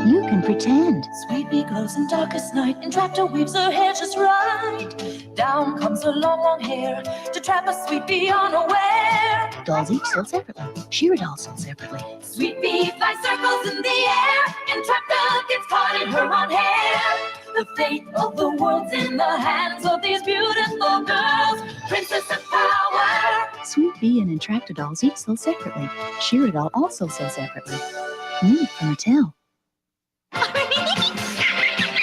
You can pretend. Sweet Bee glows in darkest night, entrapped her weaves her hair just right. Down comes her long, long hair to trap a Sweet Bee unaware. Dolls each sold separately. Shearer dolls sold separately. Sweet Bee flies circles in the air, entrapped her gets caught in her own hair. The fate of the world's in the hands of these beautiful girls, princess of power. Sweet Bee and Entrapta dolls each sold separately. Shearer doll also sold separately. New from Mattel.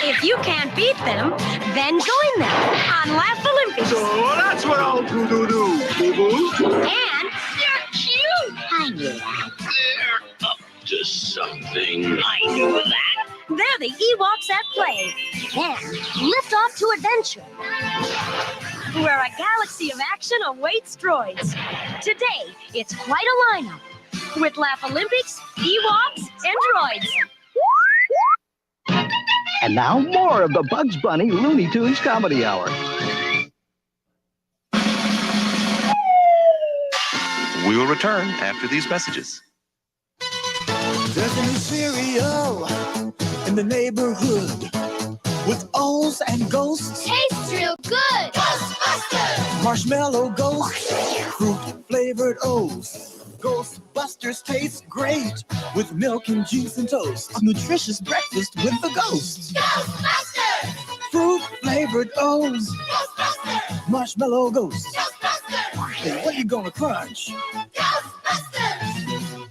If you can't beat them, then join them on Laugh Olympics. So that's what I'll do, boo-boo. And they're cute. I knew that. They're up to something. I knew that. They're the Ewoks at play. And lift off to adventure, where a galaxy of action awaits droids. Today, it's quite a lineup with Laugh Olympics, Ewoks, and droids. And now more of the Bugs Bunny Looney Tunes Comedy Hour. We will return after these messages. There's a new cereal in the neighborhood with O's and ghosts. Tastes real good. Ghostbusters! Marshmallow ghosts, fruit-flavored O's. Ghostbusters taste great with milk and juice and toast. A nutritious breakfast with the ghosts. Ghostbusters! Fruit-flavored O's. Ghostbusters! Marshmallow ghosts. Ghostbusters! Hey, what you gonna crunch? Ghostbusters!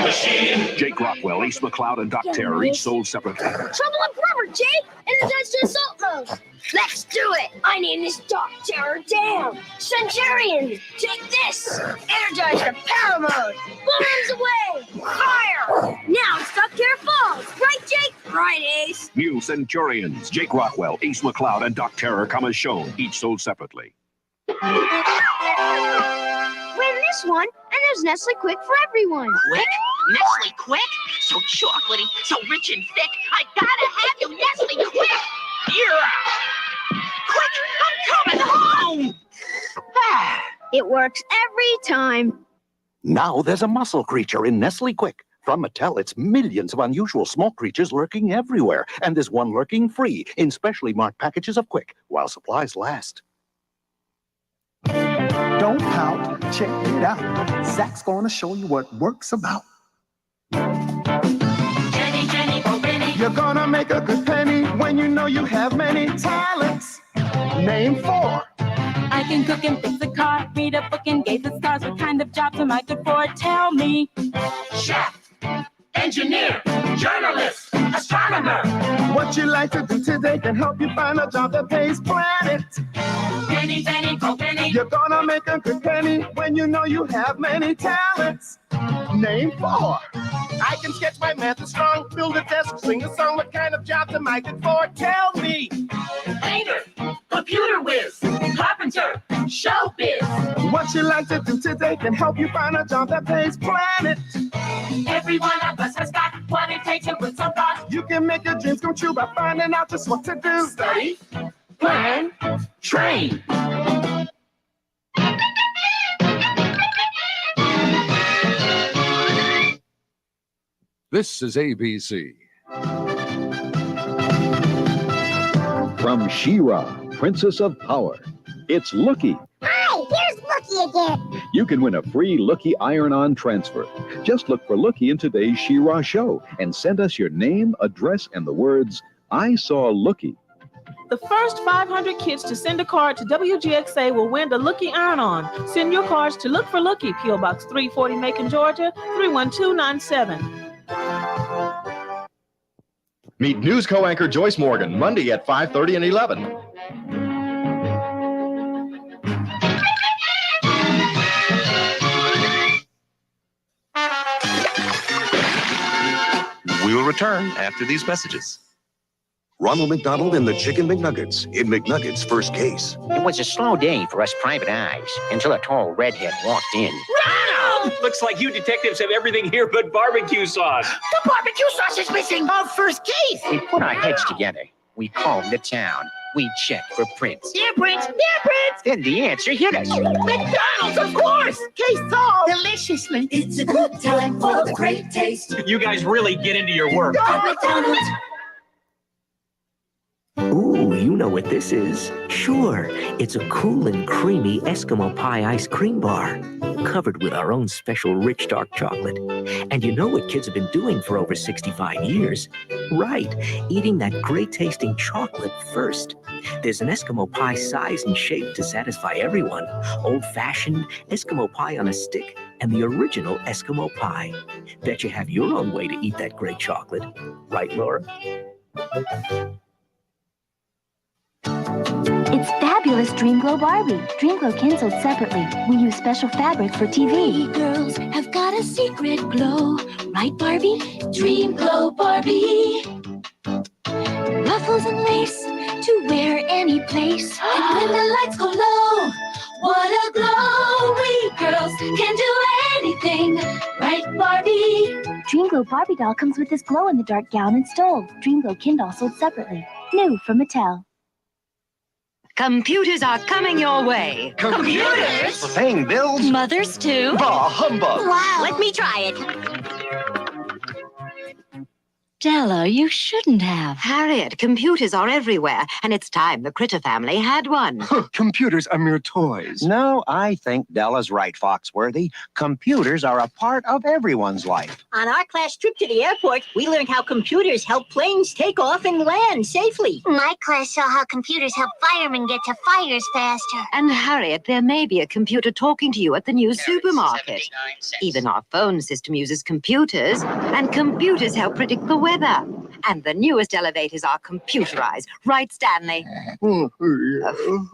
Machine. Jake Rockwell, Ace McCloud, and Doc Terror each sold separately. Trouble up rubber, Jake! Energizer Assault Mode! Let's do it! I name this Doc Terror down! Centurion! Take this! Energizer Power Mode! Bombs away! Fire! Now it's Doc Terror Falls! Right, Jake? Right, Ace? New Centurions, Jake Rockwell, Ace McCloud, and Doc Terror come as shown, each sold separately. Win this one, and there's Nestle Quick for everyone. Quick? Nestle Quick? So chocolatey, so rich and thick. I gotta have you, Nestle Quick! Yeah! Quick, I'm coming home! It works every time. Now there's a muscle creature in Nestle Quick. From Mattel, it's millions of unusual small creatures lurking everywhere. And there's one lurking free in specially marked packages of Quick while supplies last. Don't pout, check it out. Zach's gonna show you what work's about. Jenny, Jenny, oh Benny. You're gonna make a good penny when you know you have many talents. Name 4. I can cook and fix a car, read a book and gaze at stars. What kind of jobs am I good for? Tell me. Chef. Engineer. Journalist. Astronomer. What you like to do today can help you find a job that pays planet. Penny, penny, oh penny. You're gonna make a good penny when you know you have many talents. Name 4. I can sketch my method strong, build a desk, sing a song. What kind of jobs am I good for? Tell me. Painter. Computer whiz. Carpenter. Showbiz. What you like to do today can help you find a job that pays planet. Every one of us has got what it takes to put some thought. You can make your dreams come true by finding out just what to do. Study. Plan. Train. This is ABC. From She-Ra, Princess of Power, it's Lookie. Hi, here's Lookie again. You can win a free Lookie iron-on transfer. Just look for Lookie in today's She-Ra show and send us your name, address, and the words, "I saw Lookie." The first 500 kids to send a card to WGXA will win the Lookie Iron-On. Send your cards to Look for Lookie, P.O. Box 340, Macon, Georgia, 31297. Meet News Co-anchor Joyce Morgan, Monday at 5:30 and 11. We will return after these messages. Ronald McDonald and the Chicken McNuggets in McNuggets' first case. It was a slow day for us private eyes until a tall redhead walked in. Ronald! Looks like you detectives have everything here but barbecue sauce. The barbecue sauce is missing. Our first case. We put our heads together. We called the town. We checked for prints. Dear Prince, dear Prince. Then the answer hit us. McDonald's, of course. Nice queso. Deliciously. It's a good time for the great taste. You guys really get into your work. At McDonald's. Ooh, you know what this is. Sure, it's a cool and creamy Eskimo pie ice cream bar, covered with our own special rich dark chocolate. And you know what kids have been doing for over 65 years? Right, eating that great tasting chocolate first. There's an Eskimo pie size and shape to satisfy everyone. Old-fashioned, Eskimo pie on a stick, and the original Eskimo pie. Bet you have your own way to eat that great chocolate. Right, Laura? It's fabulous Dreamglow Barbie. Dreamglow Kin sold separately. We use special fabric for TV. Girls have got a secret glow. Right, Barbie? Dreamglow Barbie. Ruffles and lace to wear any place. And when the lights go low, what a glow. We girls can do anything. Right, Barbie? Dreamglow Barbie doll comes with this glow-in-the-dark gown and stole. Dreamglow Kin doll sold separately. New from Mattel. Computers are coming your way. Computers? Paying bills? Mothers too. Bah, humbug. Wow. Let me try it. Della, you shouldn't have. Harriet, computers are everywhere, and it's time the Critter family had one. Computers are mere toys. No, I think Della's right, Foxworthy. Computers are a part of everyone's life. On our class trip to the airport, we learned how computers help planes take off and land safely. My class saw how computers help firemen get to fires faster. And Harriet, there may be a computer talking to you at the new supermarket. Even our phone system uses computers, and computers help predict the weather. And the newest elevators are computerized. Right, Stanley? Oh,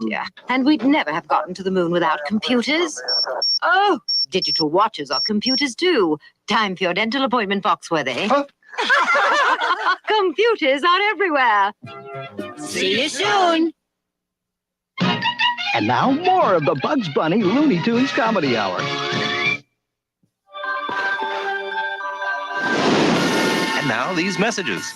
dear. And we'd never have gotten to the moon without computers. Oh, digital watches are computers too. Time for your dental appointment, Foxworthy. Computers are everywhere. See you soon. And now more of the Bugs Bunny Looney Tunes Comedy Hour. And now these messages.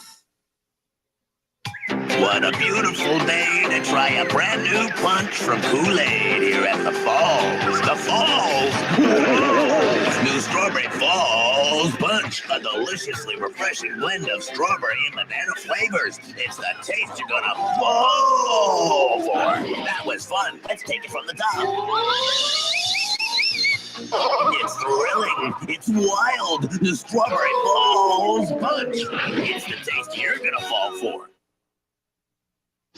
What a beautiful day to try a brand new punch from Kool-Aid here at the Falls. The Falls! Whoa! New Strawberry Falls Punch. A deliciously refreshing blend of strawberry and banana flavors. It's the taste you're gonna fall for. That was fun. Let's take it from the top. It's thrilling. It's wild. The Strawberry Falls Punch. It's the taste you're gonna fall for.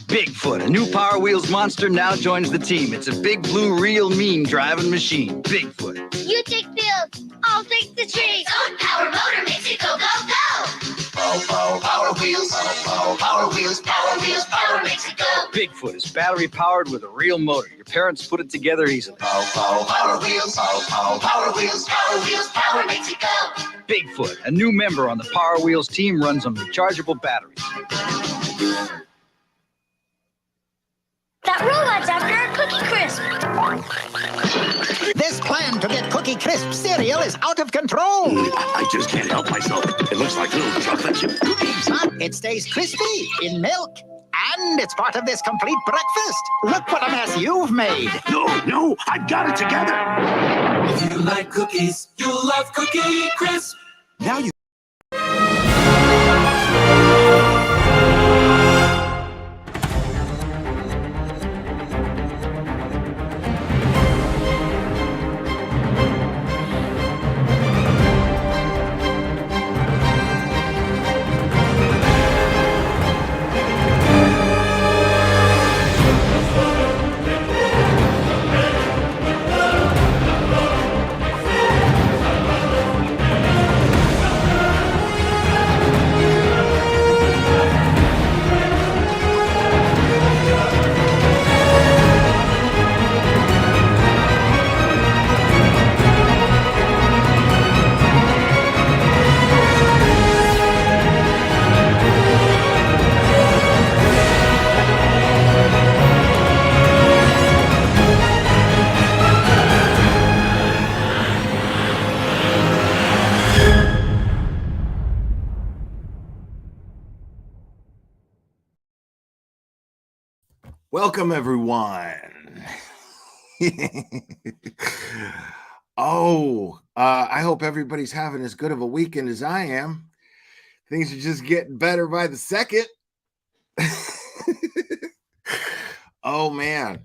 Bigfoot, a new Power Wheels monster, now joins the team. It's a big blue, real mean driving machine. Bigfoot. You take fields, I'll take the trees. Own power motor makes it go, go, go. Power Wheels. Power Wheels. Power makes it go. Bigfoot is battery powered with a real motor. Your parents put it together easily. Power Wheels. Power makes it go. Bigfoot, a new member on the Power Wheels team, runs on rechargeable batteries. That robot's after a Cookie Crisp. This plan to get Cookie Crisp cereal is out of control. I just can't help myself. It looks like little chocolate chip cookies. Son, it stays crispy in milk. And it's part of this complete breakfast. Look what a mess you've made. No, I've got it together. If you like cookies, you'll love Cookie Crisp. Now you. Welcome, everyone. I hope everybody's having as good of a weekend as I am. Things are just getting better by the second. Oh man.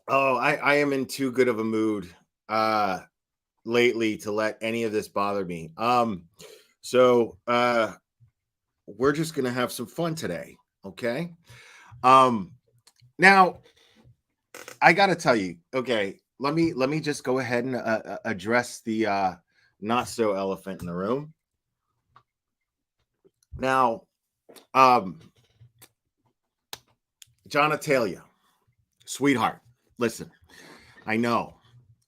Oh, I am in too good of a mood lately to let any of this bother me. So we're just gonna have some fun today, okay? Now I gotta tell you, okay, let me just go ahead and address the not so elephant in the room. Now, John Atalia, sweetheart, listen, I know,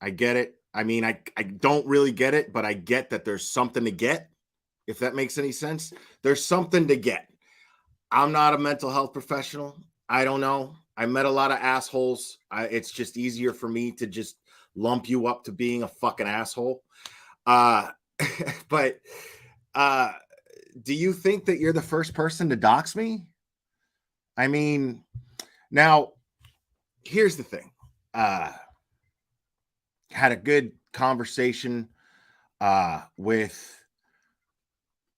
I get it. I mean, I don't really get it, but I get that there's something to get, if that makes any sense. There's something to get. I'm not a mental health professional. I don't know. I met a lot of assholes. It's just easier for me to just lump you up to being a fucking asshole. But do you think that you're the first person to dox me? I mean, now, here's the thing. Had a good conversation with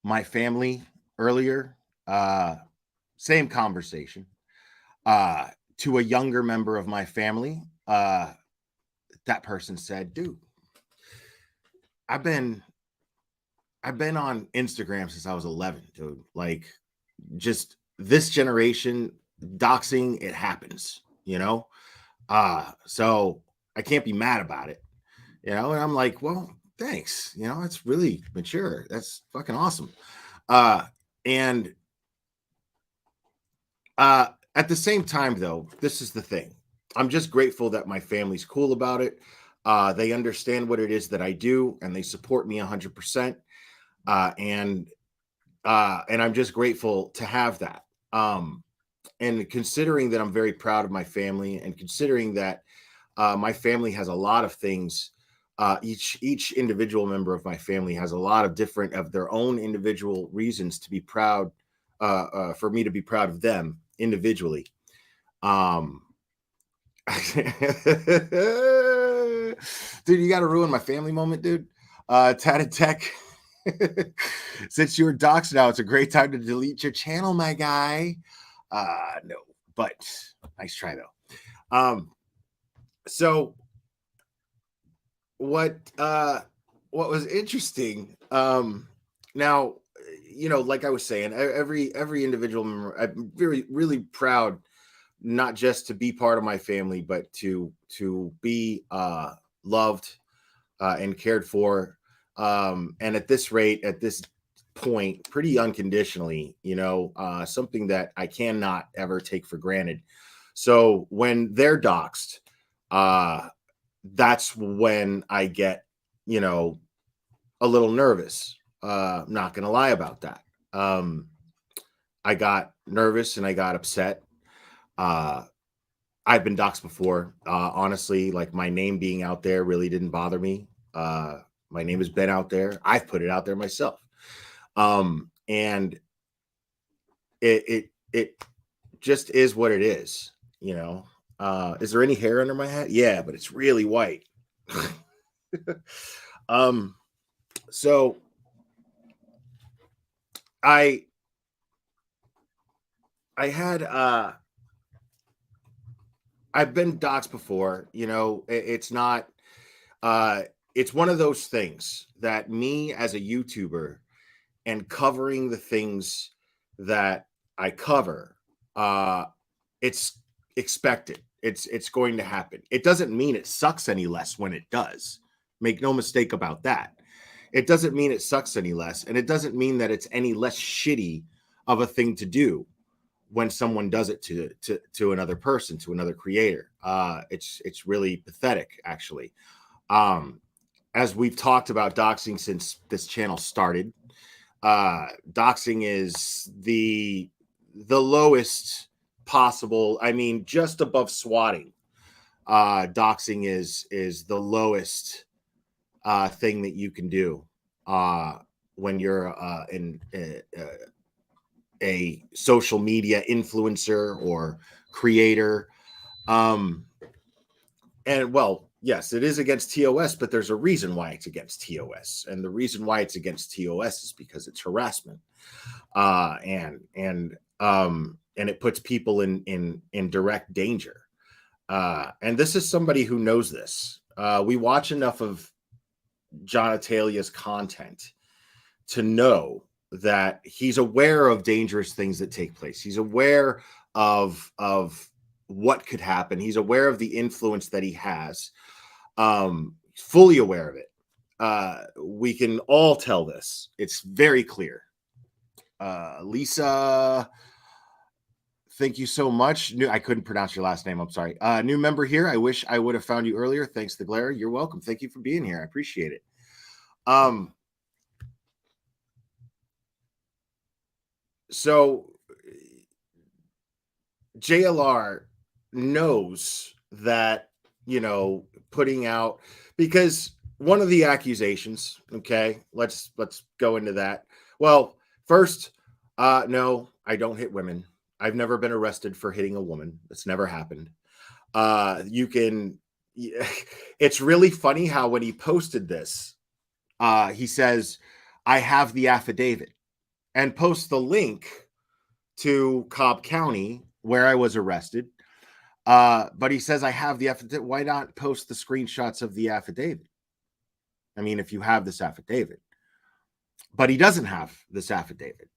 my family earlier. Same conversation. To a younger member of my family, that person said, dude, I've been on Instagram since I was 11, dude. Like, just this generation, doxing, it happens, you know? So I can't be mad about it, you know? And I'm like, well, thanks. You know, it's really mature. That's fucking awesome. And at the same time, though, this is the thing. I'm just grateful that my family's cool about it. They understand what it is that I do, and they support me 100%. And I'm just grateful to have that. And considering that I'm very proud of my family, and considering that my family has a lot of things, each individual member of my family has a lot of different of their own individual reasons to be proud, for me to be proud of them individually. Dude, you got to ruin my family moment, dude. Tatted Tech. Since you're doxxed now, it's a great time to delete your channel, my guy. No, but nice try though. So what was interesting, now, you know, like I was saying, every individual member, I'm really proud, not just to be part of my family, but to be loved and cared for, and at this rate, at this point, pretty unconditionally, you know, something that I cannot ever take for granted. So when they're doxxed, that's when I get, you know, a little nervous. Not gonna lie about that. I got nervous and I got upset. I've been doxxed before. Honestly, like, my name being out there really didn't bother me. My name has been out there. I've put it out there myself. And it just is what it is, you know. Is there any hair under my hat? Yeah, but it's really white. So I had I've been doxxed before, you know. It's not it's one of those things that me as a YouTuber and covering the things that I cover, it's expected. It's going to happen. It doesn't mean it sucks any less when it does. Make no mistake about that. It doesn't mean it sucks any less, and it doesn't mean that it's any less shitty of a thing to do when someone does it to another person, to another creator. It's really pathetic, actually. As we've talked about doxing since this channel started, doxing is the lowest possible. I mean, just above swatting. Doxing is the lowest thing that you can do when you're in a social media influencer or creator. And well, yes, it is against TOS, but there's a reason why it's against TOS, and the reason why it's against TOS is because it's harassment, and it puts people in direct danger. And this is somebody who knows this. We watch enough of John Atalia's content to know that he's aware of dangerous things that take place. He's aware of what could happen. He's aware of the influence that he has. Fully aware of it. We can all tell this. It's very clear. Lisa, thank you so much. I couldn't pronounce your last name. I'm sorry. New member here. I wish I would have found you earlier. Thanks to Glare. You're welcome. Thank you for being here. I appreciate it. So JLR knows that, putting out, because one of the accusations, okay, let's go into that. Well, first, no, I don't hit women. I've never been arrested for hitting a woman. It's never happened. It's really funny how when he posted this, he says, I have the affidavit, and posts the link to Cobb County where I was arrested. But he says, I have the affidavit. Why not post the screenshots of the affidavit? I mean, if you have this affidavit. But he doesn't have this affidavit.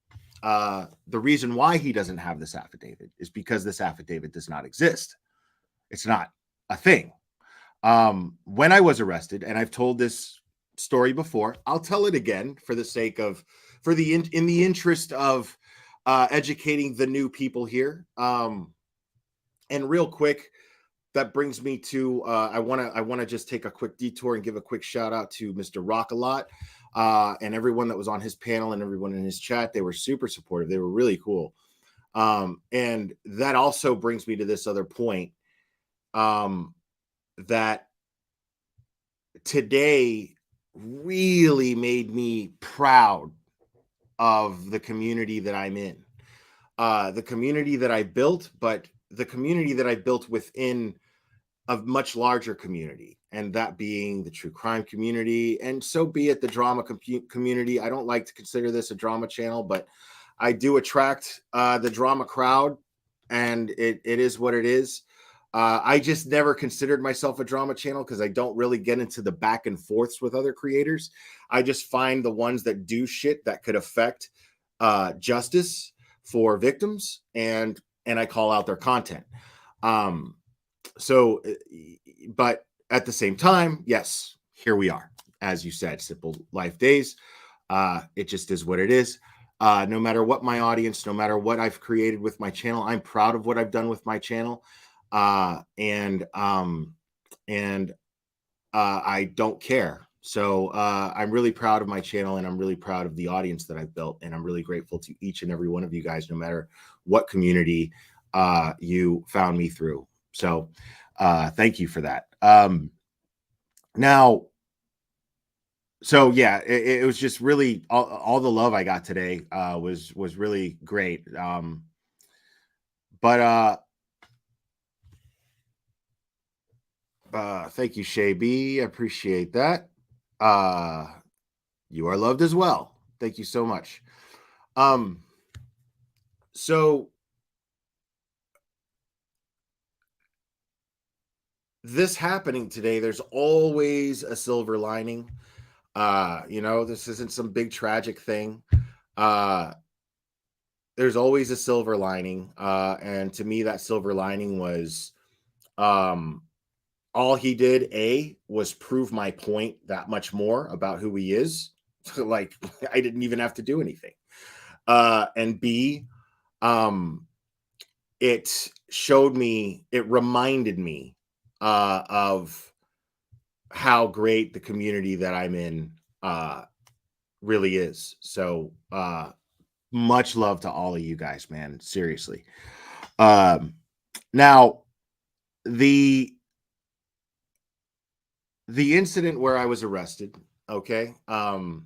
The reason why he doesn't have this affidavit is because this affidavit does not exist. It's not a thing. When I was arrested, and I've told this story before, I'll tell it again for the sake of, in the interest of educating the new people here. And real quick, that brings me to I want to just take a quick detour and give a quick shout out to Mr. Rock-A-Lot and everyone that was on his panel and everyone in his chat. They were super supportive. They were really cool. And that also brings me to this other point, that today really made me proud of the community that I'm in, the community that I built, but the community that I built within a much larger community, and that being the true crime community, and so be it the drama community. I don't like to consider this a drama channel, but I do attract the drama crowd, and it is what it is. I just never considered myself a drama channel because I don't really get into the back and forths with other creators. I just find the ones that do shit that could affect justice for victims, and I call out their content. So, but at the same time, yes, here we are. As you said, Simple Life Days. It just is what it is. No matter what my audience, no matter what I've created with my channel, I'm proud of what I've done with my channel. And I don't care. So I'm really proud of my channel, and I'm really proud of the audience that I've built, and I'm really grateful to each and every one of you guys, no matter what community you found me through. So thank you for that. Now, so yeah, it was just really all the love I got today was really great. Thank you, Shay B. I appreciate that. You are loved as well. Thank you so much. So this happening today, there's always a silver lining. This isn't some big tragic thing. There's always a silver lining. And to me, that silver lining was all he did, was prove my point that much more about who he is. Like, I didn't even have to do anything. And B, it reminded me of how great the community that I'm in really is. So much love to all of you guys, man. Seriously. Now, the incident where I was arrested, okay? And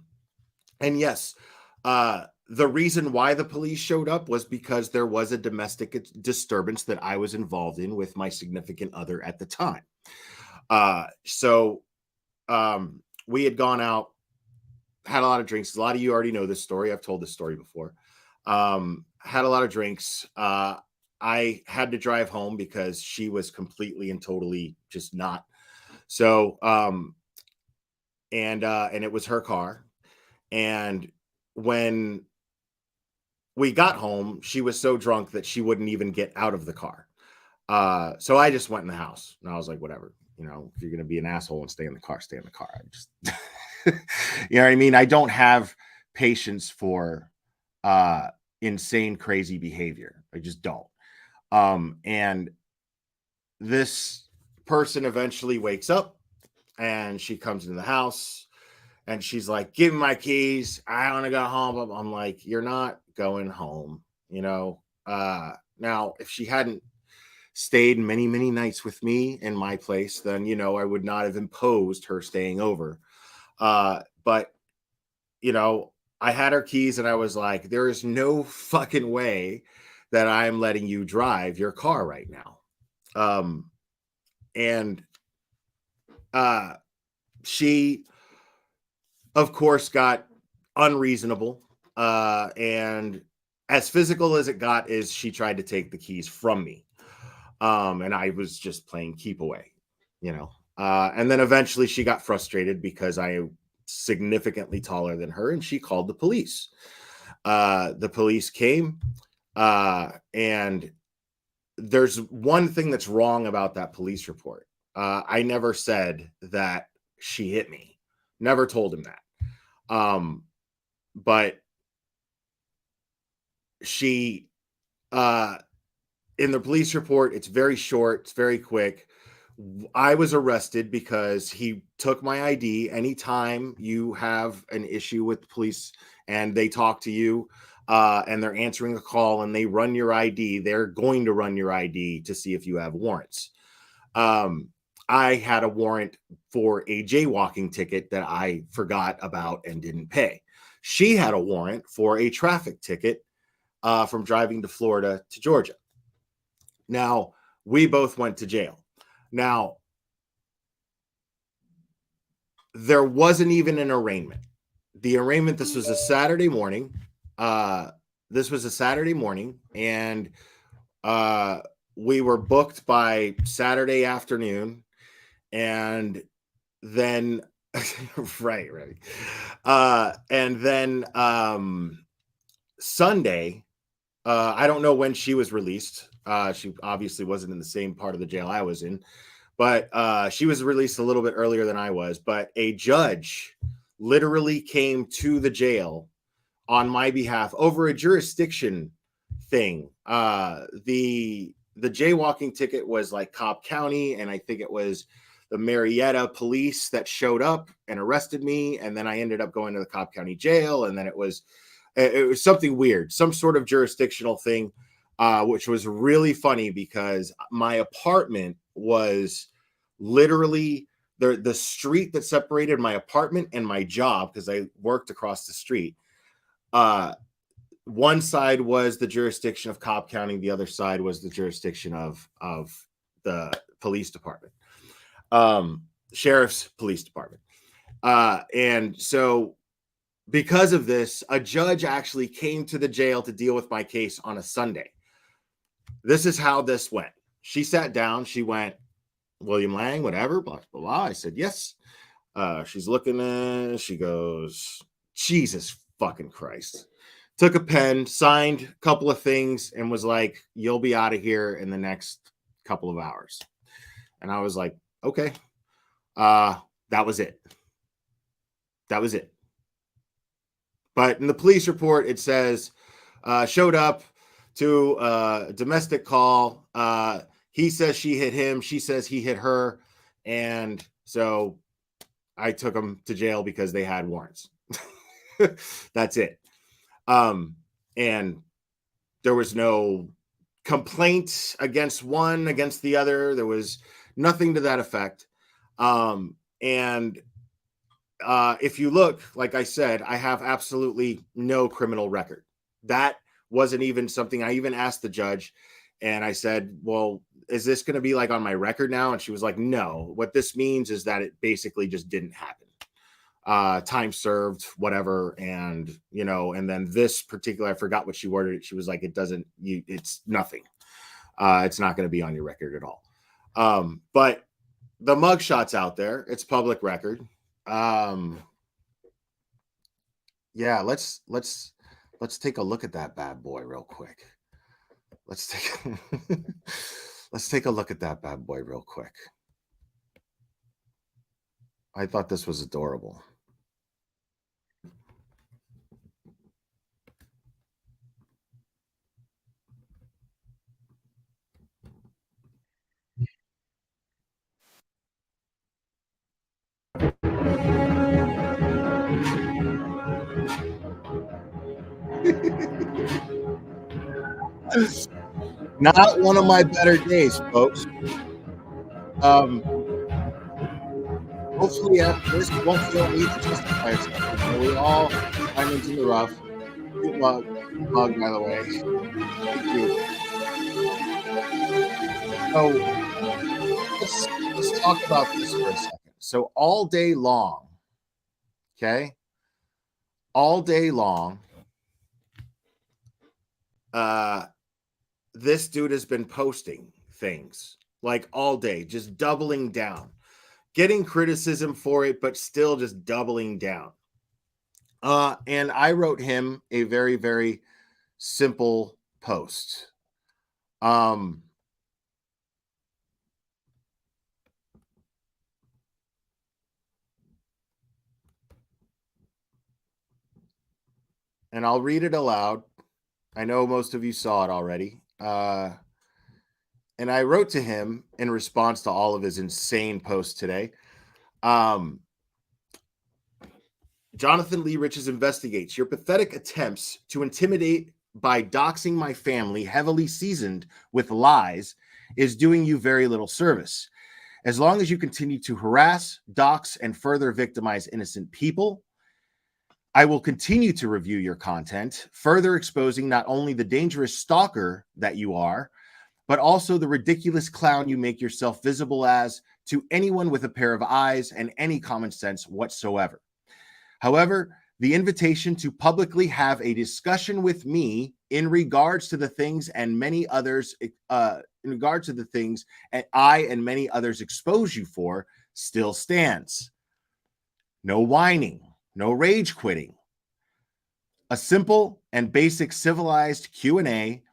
yes, the reason why the police showed up was because there was a domestic disturbance that I was involved in with my significant other at the time. So we had gone out, had a lot of drinks. A lot of you already know this story. I've told this story before. Had a lot of drinks. I had to drive home because she was completely and totally just not. So, and it was her car. And when we got home, she was so drunk that she wouldn't even get out of the car. So I just went in the house and I was like, whatever, if you're going to be an asshole and stay in the car, stay in the car. I just, you know what I mean? I don't have patience for, insane, crazy behavior. I just don't. And this person eventually wakes up and she comes into the house and she's like, give me my keys. I want to go home. I'm like, you're not going home. Now, if she hadn't stayed many, many nights with me in my place, then, I would not have imposed her staying over. But, I had her keys and I was like, there is no fucking way that I'm letting you drive your car right now. And she, of course, got unreasonable. And as physical as it got is she tried to take the keys from me. And I was just playing keep away, and then eventually she got frustrated because I am significantly taller than her and she called the police. The police came, and there's one thing that's wrong about that police report. I never said that she hit me. Never told him that. But she, in the police report, it's very short, it's very quick. I was arrested because he took my ID. Anytime you have an issue with the police and they talk to you, and they're answering a call and they run your ID, they're going to run your ID to see if you have warrants. I had a warrant for a jaywalking ticket that I forgot about and didn't pay. She had a warrant for a traffic ticket from driving to Florida to Georgia. Now, we both went to jail. Now, there wasn't even an arraignment. The arraignment, this was a Saturday morning. And we were booked by Saturday afternoon, and then right. And then Sunday, I don't know when she was released. She obviously wasn't in the same part of the jail I was in, but she was released a little bit earlier than I was. But a judge literally came to the jail on my behalf over a jurisdiction thing. The jaywalking ticket was like Cobb County, and I think it was the Marietta police that showed up and arrested me, and then I ended up going to the Cobb County jail, and then it was something weird, some sort of jurisdictional thing, which was really funny because my apartment was literally the street that separated my apartment and my job, because I worked across the street. One side was the jurisdiction of Cobb County, the other side was the jurisdiction of the police department, sheriff's police department. And so because of this, a judge actually came to the jail to deal with my case on a Sunday. This is how this went. She sat down. She went, William Lang, whatever, blah, blah, blah. I said, yes. She's looking at, she goes, Jesus fucking Christ. Took a pen, signed a couple of things, and was like, you'll be out of here in the next couple of hours. And I was like, okay. That was it. That was it. But in the police report, it says, showed up to a domestic call. He says she hit him. She says he hit her. And so I took them to jail because they had warrants. That's it. And there was no complaint against one, against the other. There was nothing to that effect. And if you look, like I said, I have absolutely no criminal record. That wasn't even something I even asked the judge. And I said, well, is this going to be like on my record now? And she was like, no, what this means is that it basically just didn't happen. Time served, whatever. And, you know, and then this particular, I forgot what she worded it. She was like, it's nothing. It's not going to be on your record at all. But the mugshot's out there. It's public record. Yeah, let's take a look at that bad boy real quick. Let's take a look at that bad boy real quick. I thought this was adorable. Not one of my better days, folks. Hopefully after this, we won't feel need to justify ourselves. You know, we all diamonds in the rough. Cute mug, by the way. So let's talk about this for a second. So all day long, okay, all day long, this dude has been posting things like all day, just doubling down, getting criticism for it, but still just doubling down. And I wrote him a very, very simple post. And I'll read it aloud. I know most of you saw it already. And I wrote to him in response to all of his insane posts today. Jonathan Lee Riches investigates your pathetic attempts to intimidate by doxing my family, heavily seasoned with lies, is doing you very little service. As long as you continue to harass, dox, and further victimize innocent people, I will continue to review your content, further exposing not only the dangerous stalker that you are, but also the ridiculous clown you make yourself visible as to anyone with a pair of eyes and any common sense whatsoever. However, the invitation to publicly have a discussion with me in regards to the things and many others, I and many others expose you for still stands. No whining, no rage quitting. A simple and basic civilized Q&A.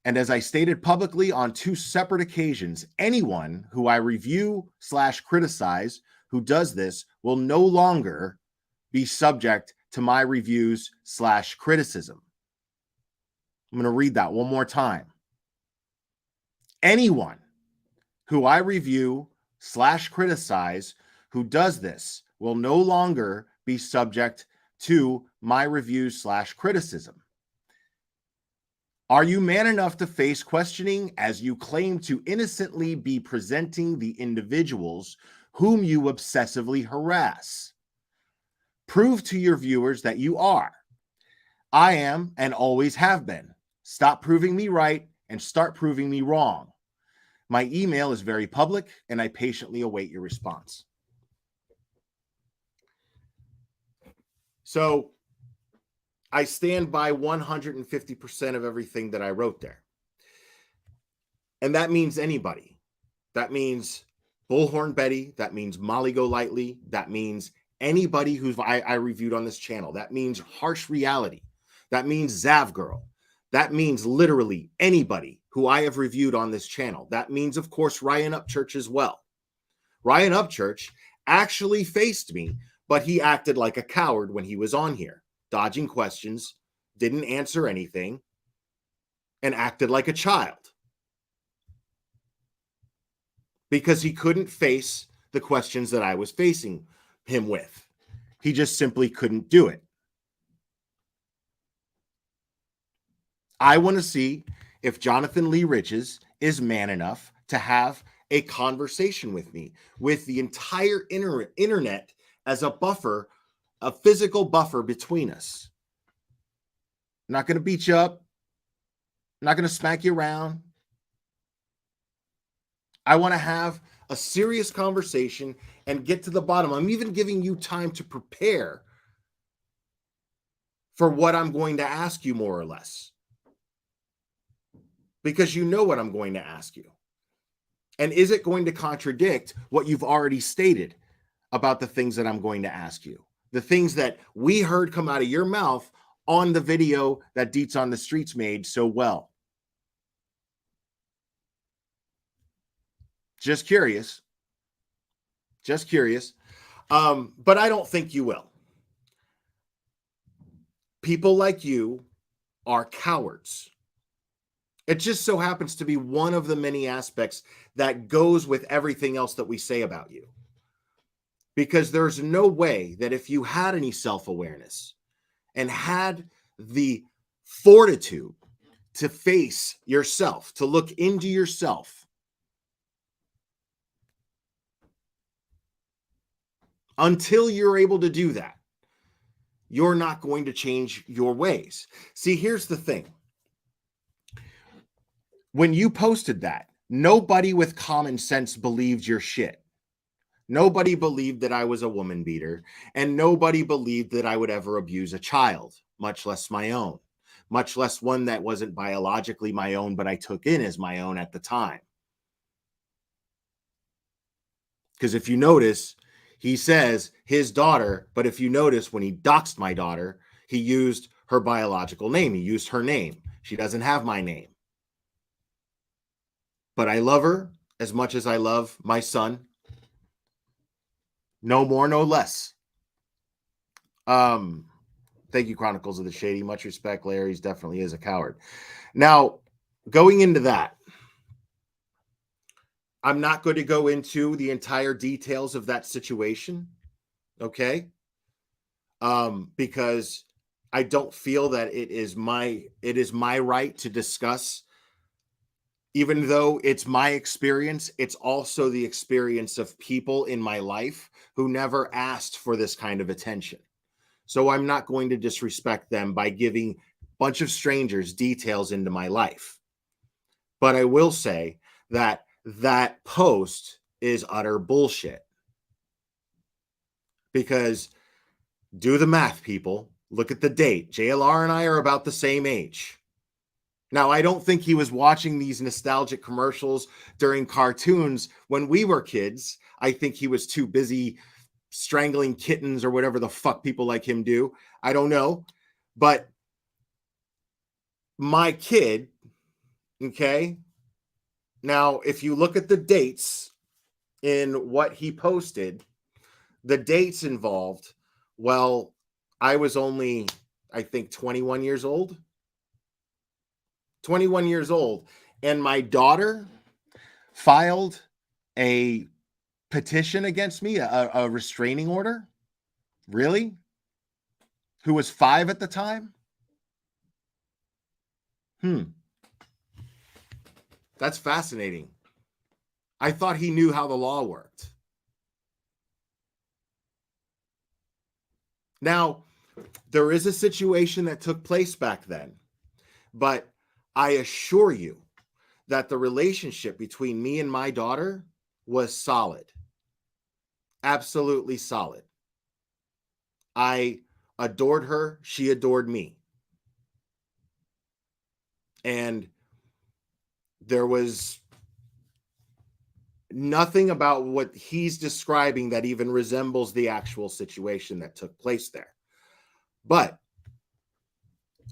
And as I stated publicly on 2 separate occasions, anyone who I review/criticize who does this will no longer be subject to my reviews/criticism. I'm going to read that one more time. Anyone who I review/criticize who does this will no longer be subject to my reviews/criticism. Are you man enough to face questioning as you claim to innocently be presenting the individuals whom you obsessively harass? Prove to your viewers that you are. I am and always have been. Stop proving me right and start proving me wrong. My email is very public and I patiently await your response. So I stand by 150% of everything that I wrote there. And that means anybody. That means Bullhorn Betty. That means Molly Golightly. That means anybody who I reviewed on this channel. That means Harsh Reality. That means Zav Girl. That means literally anybody who I have reviewed on this channel. That means, of course, Ryan Upchurch as well. Ryan Upchurch actually faced me, but he acted like a coward when he was on here, dodging questions, didn't answer anything, and acted like a child because he couldn't face the questions that I was facing him with. He just simply couldn't do it. I want to see if Jonathan Lee Riches is man enough to have a conversation with me, with the entire internet as a buffer, a physical buffer between us. I'm not going to beat you up. I'm not going to smack you around. I want to have a serious conversation and get to the bottom. I'm even giving you time to prepare for what I'm going to ask you, more or less, because you know what I'm going to ask you. And is it going to contradict what you've already stated about the things that I'm going to ask you? The things that we heard come out of your mouth on the video that Deets on the Streets made so well. Just curious. Just curious. But I don't think you will. People like you are cowards. It just so happens to be one of the many aspects that goes with everything else that we say about you. Because there's no way that if you had any self-awareness and had the fortitude to face yourself, to look into yourself, until you're able to do that, you're not going to change your ways. See, here's the thing. When you posted that, nobody with common sense believed your shit. Nobody believed that I was a woman beater, and nobody believed that I would ever abuse a child, much less my own, much less one that wasn't biologically my own, but I took in as my own at the time. Because if you notice, he says his daughter, but if you notice, when he doxed my daughter, he used her biological name. He used her name. She doesn't have my name. But I love her as much as I love my son. No more, no less. Thank you, Chronicles of the Shady. Much respect, Larry. He definitely is a coward. Now, going into that, I'm not going to go into the entire details of that situation, okay? Because I don't feel that it is my right to discuss. Even though it's my experience, it's also the experience of people in my life who never asked for this kind of attention. So I'm not going to disrespect them by giving a bunch of strangers details into my life. But I will say that that post is utter bullshit. Because do the math, people. Look at the date. JLR and I are about the same age. Now, I don't think he was watching these nostalgic commercials during cartoons when we were kids. I think he was too busy strangling kittens or whatever the fuck people like him do. I don't know. But my kid, okay? Now, if you look at the dates in what he posted, the dates involved, well, I was only, I think, 21 years old. 21 years old. And my daughter filed a petition against me, a restraining order. Really? Who was 5 at the time? That's fascinating. I thought he knew how the law worked. Now, there is a situation that took place back then, but I assure you that the relationship between me and my daughter was solid. Absolutely solid. I adored her. She adored me. And there was nothing about what he's describing that even resembles the actual situation that took place there. But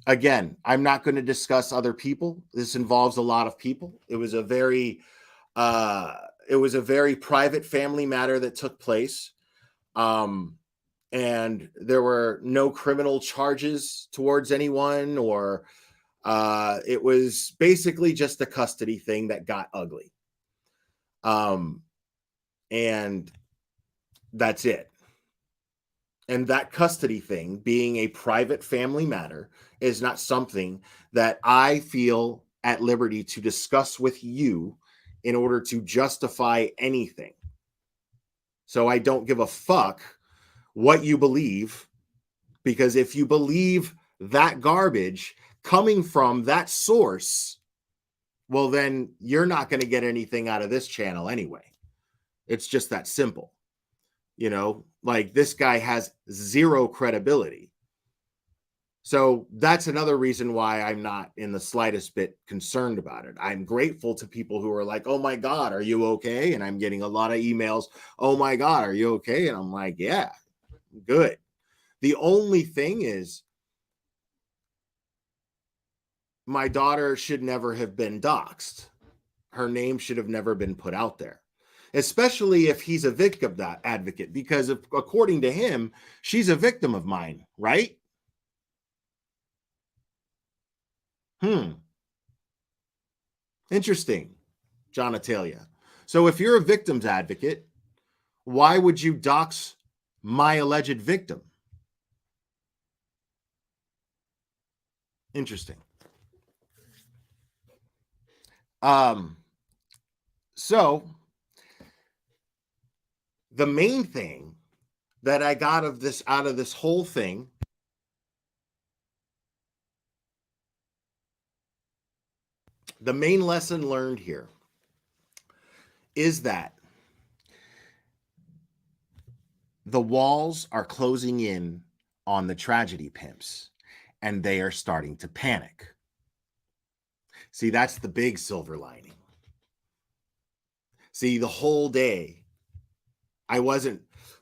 again, I'm not going to discuss other people. This involves a lot of people. It was a very private family matter that took place. And there were no criminal charges towards anyone, or it was basically just a custody thing that got ugly. And that's it. And that custody thing, being a private family matter, is not something that I feel at liberty to discuss with you in order to justify anything. So I don't give a fuck what you believe, because if you believe that garbage coming from that source, well, then you're not going to get anything out of this channel anyway. It's just that simple. You know, like this guy has zero credibility. So that's another reason why I'm not in the slightest bit concerned about it. I'm grateful to people who are like, oh my God, are you okay? And I'm getting a lot of emails, oh my God, are you okay? And I'm like, yeah, good. The only thing is, my daughter should never have been doxxed. Her name should have never been put out there, especially if he's a victim advocate, because according to him, she's a victim of mine, right? Interesting, John Atalia. So if you're a victim's advocate, why would you dox my alleged victim? Interesting. So the main thing that I got out of this whole thing, the main lesson learned here is that the walls are closing in on the tragedy pimps, and they are starting to panic. See, that's the big silver lining. See, the whole day, I wasn't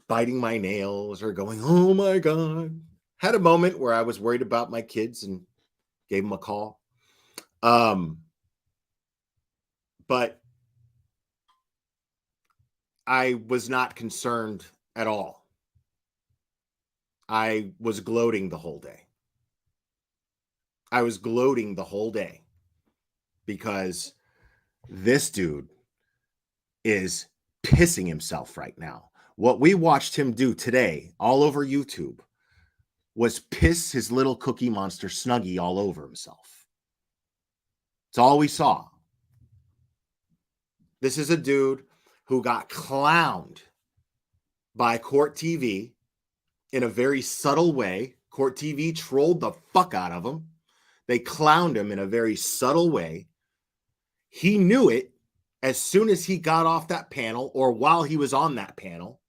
biting my nails or going, oh my God. Had a moment where I was worried about my kids and gave them a call. But I was not concerned at all. I was gloating the whole day. I was gloating the whole day because this dude is pissing himself right now. What we watched him do today all over YouTube was piss his little Cookie Monster Snuggie all over himself. It's all we saw. This is a dude who got clowned by Court TV in a very subtle way. Court TV trolled the fuck out of him. They clowned him in a very subtle way. He knew it as soon as he got off that panel or while he was on that panel,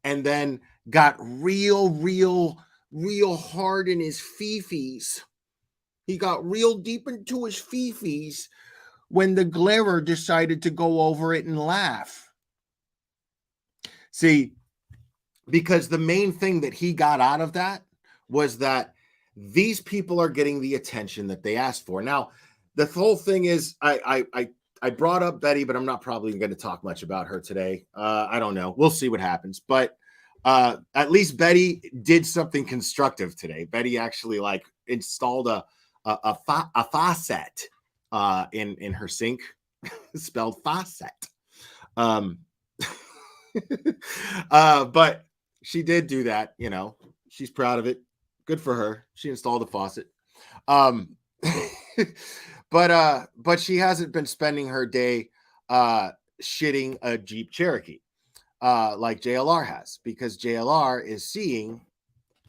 and then got real hard in his fifis. He got real deep into his fifis when the glarer decided to go over it and laugh. See, because the main thing that he got out of that was that these people are getting the attention that they asked for. Now, the whole thing is, I brought up Betty, but I'm not probably going to talk much about her today. I don't know. We'll see what happens. But at least Betty did something constructive today. Betty actually like installed a faucet in her sink, spelled faucet. But she did do that. You know, she's proud of it. Good for her. She installed a faucet. But she hasn't been spending her day shitting a Jeep Cherokee like JLR has, because JLR is seeing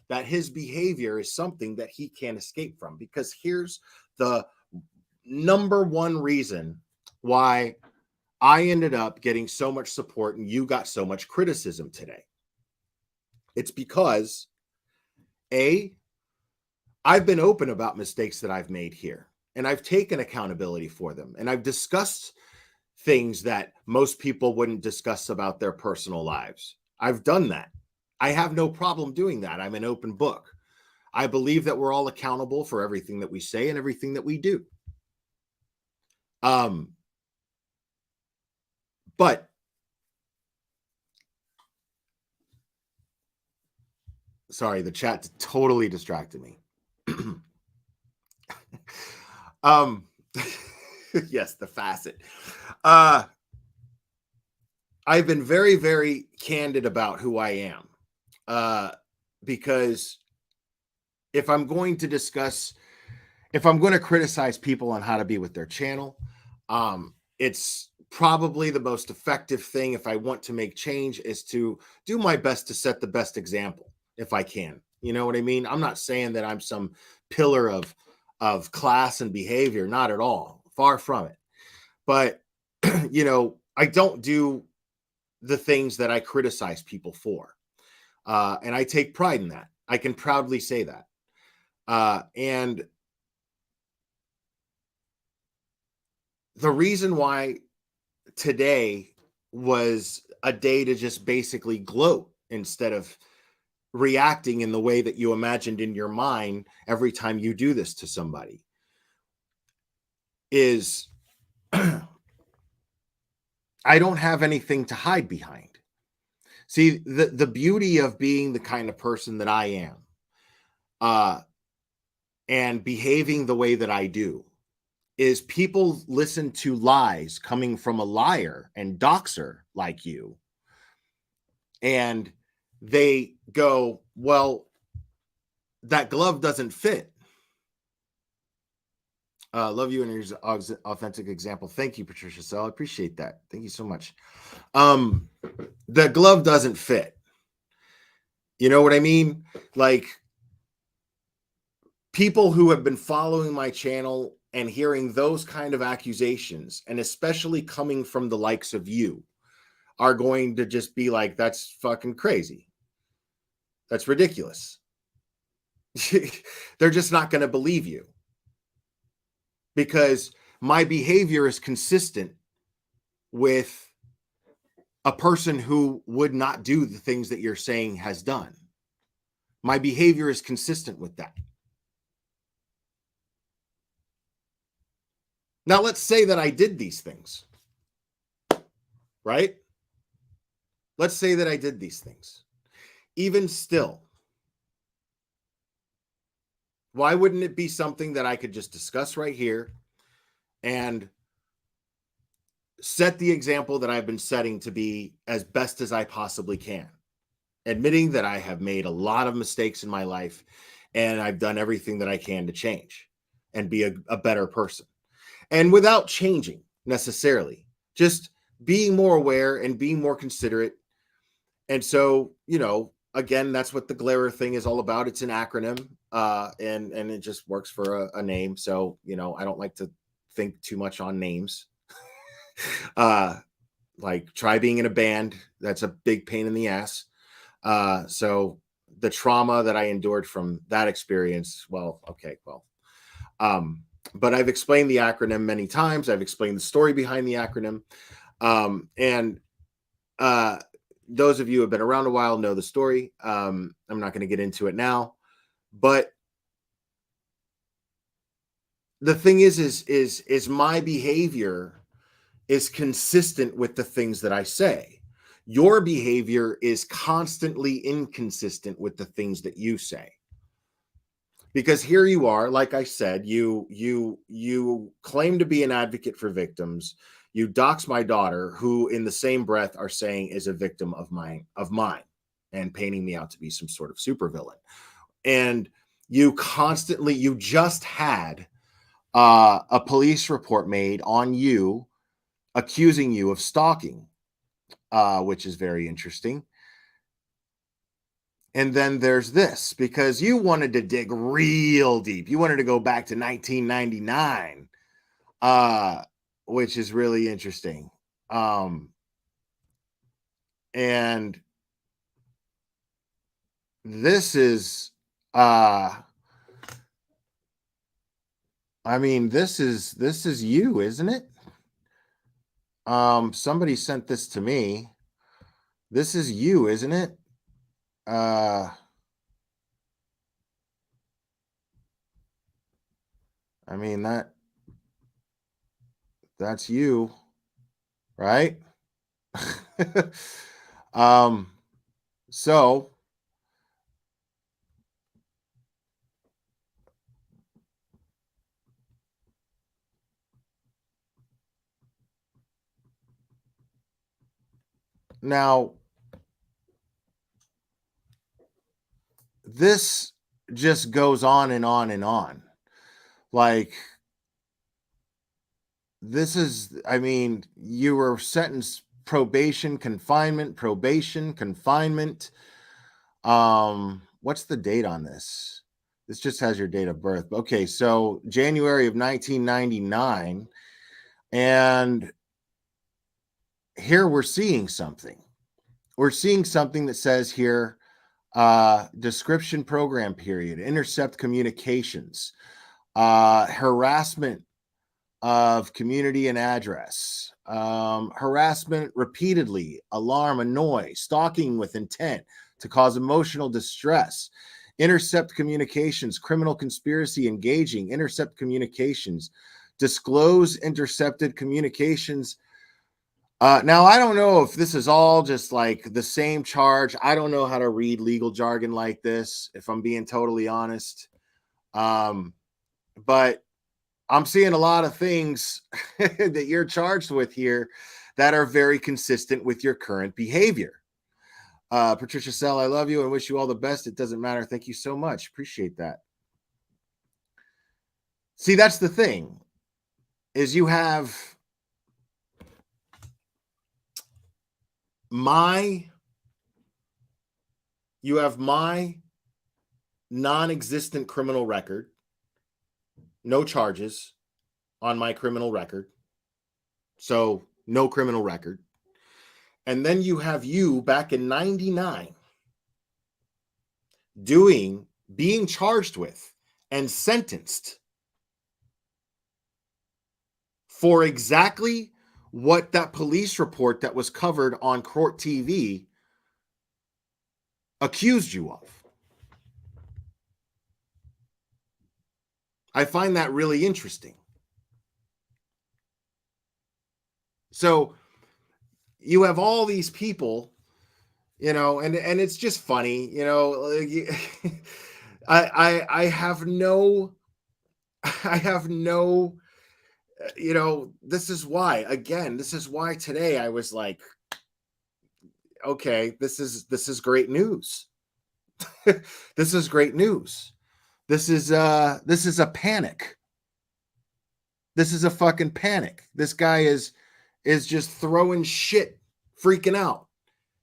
that his behavior is something that he can't escape from. Because here's the number one reason why I ended up getting so much support and you got so much criticism today. It's because I've been open about mistakes that I've made here, and I've taken accountability for them, and I've discussed things that most people wouldn't discuss about their personal lives. I've done that. I have no problem doing that. I'm an open book. I believe that we're all accountable for everything that we say and everything that we do. But sorry, the chat totally distracted me. Yes, the facet. I've been very candid about who I am, because if I'm going to criticize people on how to be with their channel, it's probably the most effective thing if I want to make change is to do my best to set the best example if I can. You know what I mean? I'm not saying that I'm some pillar of class and behavior, not at all. Far from it. But, you know, I don't do the things that I criticize people for. And I take pride in that. I can proudly say that. And the reason why today was a day to just basically gloat instead of reacting in the way that you imagined in your mind every time you do this to somebody is I don't have anything to hide behind. See, the beauty of being the kind of person that I am, and behaving the way that I do, is people listen to lies coming from a liar and doxer like you, and they go, well, that glove doesn't fit. Love you and your authentic example. Thank you, Patricia. So I appreciate that. Thank you so much. The glove doesn't fit. You know what I mean? Like, people who have been following my channel and hearing those kind of accusations, and especially coming from the likes of you, are going to just be like, that's fucking crazy. That's ridiculous. They're just not going to believe you, because my behavior is consistent with a person who would not do the things that you're saying has done. My behavior is consistent with that. Now, let's say that I did these things, right? Let's say that I did these things. Even still, why wouldn't it be something that I could just discuss right here and set the example that I've been setting to be as best as I possibly can, admitting that I have made a lot of mistakes in my life and I've done everything that I can to change and be a better person, and without changing necessarily, just being more aware and being more considerate. And so, you know, again, that's what the Glare thing is all about. It's an acronym, and it just works for a name. So, you know, I don't like to think too much on names. Like, try being in a band. That's a big pain in the ass. So the trauma that I endured from that experience, well, okay, well, but I've explained the acronym many times. I've explained the story behind the acronym. And those of you who have been around a while know the story. I'm not going to get into it now, but the thing is my behavior is consistent with the things that I say. Your behavior is constantly inconsistent with the things that you say. Because here you are, like I said, you claim to be an advocate for victims. You dox my daughter, who in the same breath are saying is a victim of mine, and painting me out to be some sort of supervillain. And you just had a police report made on you, accusing you of stalking, which is very interesting. And then there's this, because you wanted to dig real deep. You wanted to go back to 1999, which is really interesting. And this is, I mean, this is you, isn't it? Somebody sent this to me. This is you, isn't it? I mean, that's you, right? So now this just goes on and on and on. Like, this is, I mean, you were sentenced probation, confinement. What's the date on this? This just has your date of birth. Okay, so January of 1999. And here we're seeing something. We're seeing something that says here, description program period, intercept communications, harassment of community and address, harassment repeatedly, alarm, annoy, stalking with intent to cause emotional distress, intercept communications, criminal conspiracy engaging, intercept communications, disclose intercepted communications. Now, I don't know if this is all just like the same charge. I don't know how to read legal jargon like this, if I'm being totally honest. But I'm seeing a lot of things that you're charged with here that are very consistent with your current behavior. Patricia Sell, I love you and wish you all the best. It doesn't matter. Thank you so much. Appreciate that. See, that's the thing, is you have my non-existent criminal record, no charges on my criminal record, so no criminal record. And then you have you back in 99 being charged with and sentenced for exactly what that police report that was covered on court TV accused you of. I find that really interesting. So you have all these people, you know, and it's just funny, you know, like, I have no, you know, this is why today I was like, okay, this is great news. This is great news. This is a panic. This is a fucking panic. This guy is just throwing shit, freaking out.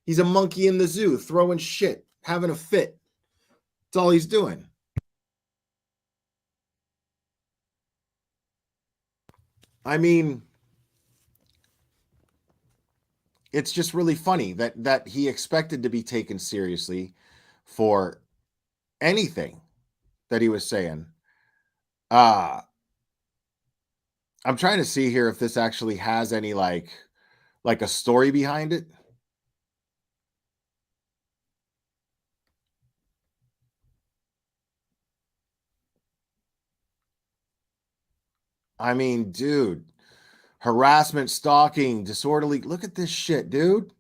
He's a monkey in the zoo, throwing shit, having a fit. That's all he's doing. I mean, it's just really funny that he expected to be taken seriously for anything that he was saying. I'm trying to see here if this actually has any like a story behind it. I mean, dude, harassment, stalking, disorderly. Look at this shit, dude.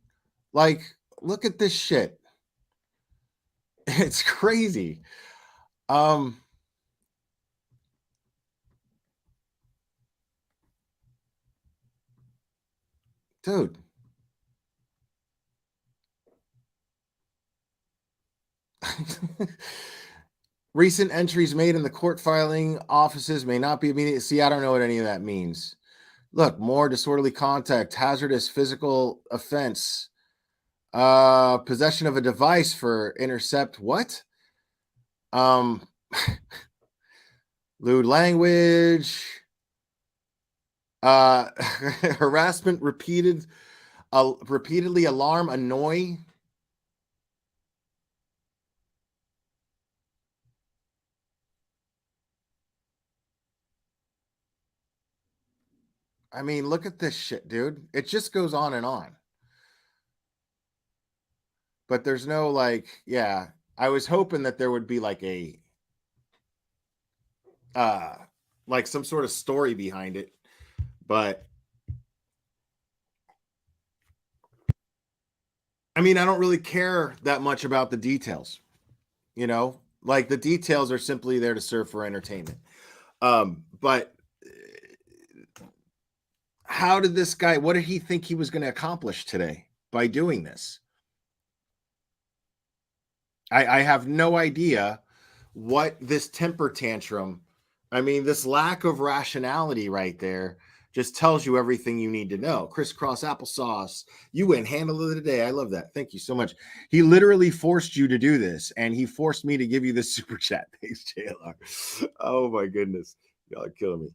Like, look at this shit. It's crazy. Dude. Recent entries made in the court filing offices may not be immediate. See, I don't know what any of that means. Look, more disorderly contact, hazardous physical offense, possession of a device for intercept. What? Lewd language, harassment, repeatedly alarm, annoy. I mean, look at this shit, dude. It just goes on and on. But there's no like, yeah, I was hoping that there would be like a like some sort of story behind it, but I mean, I don't really care that much about the details, you know, like the details are simply there to serve for entertainment. But how did this guy, what did he think he was going to accomplish today by doing this? I have no idea what this temper tantrum, I mean, this lack of rationality right there just tells you everything you need to know. Crisscross applesauce. You win handle of the day. I love that. Thank you so much. He literally forced you to do this, and he forced me to give you this super chat. Thanks, JLR. Oh my goodness. Y'all are killing me.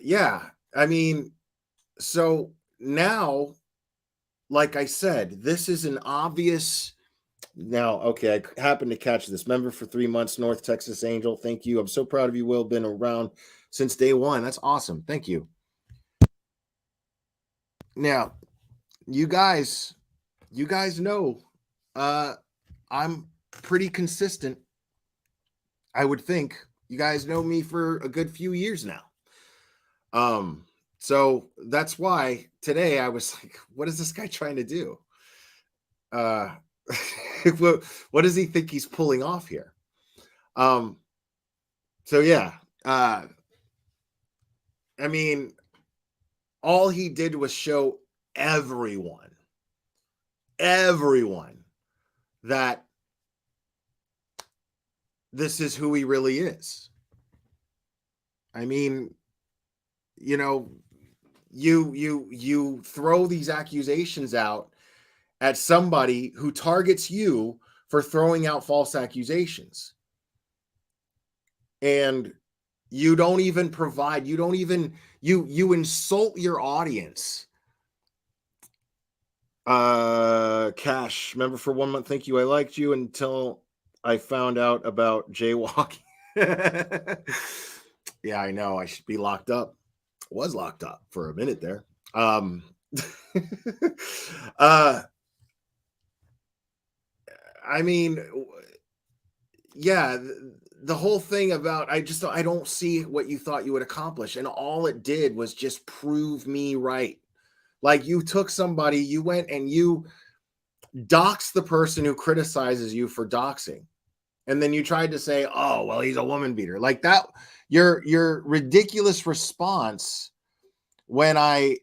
Yeah, I mean, so now, like I said, this is an obvious. Now, okay, I happened to catch this. Member for 3 months, North Texas Angel. Thank you. I'm so proud of you, Will. Been around since day one. That's awesome. Thank you. Now, you guys know, I'm pretty consistent. I would think you guys know me for a good few years now. So that's why today I was like, what is this guy trying to do? What does he think he's pulling off here? So yeah, I mean, all he did was show everyone that this is who he really is. I mean, you know, you throw these accusations out at somebody who targets you for throwing out false accusations. And you don't even provide, you insult your audience. Cash, member for 1 month. Thank you. I liked you until I found out about jaywalking. Yeah, I know. I should be locked up. Was locked up for a minute there. I mean, yeah, the whole thing about I don't see what you thought you would accomplish, and all it did was just prove me right. Like, you took somebody, you went and you doxed the person who criticizes you for doxing, and then you tried to say, "Oh, well, he's a woman beater." Like that, your ridiculous response when I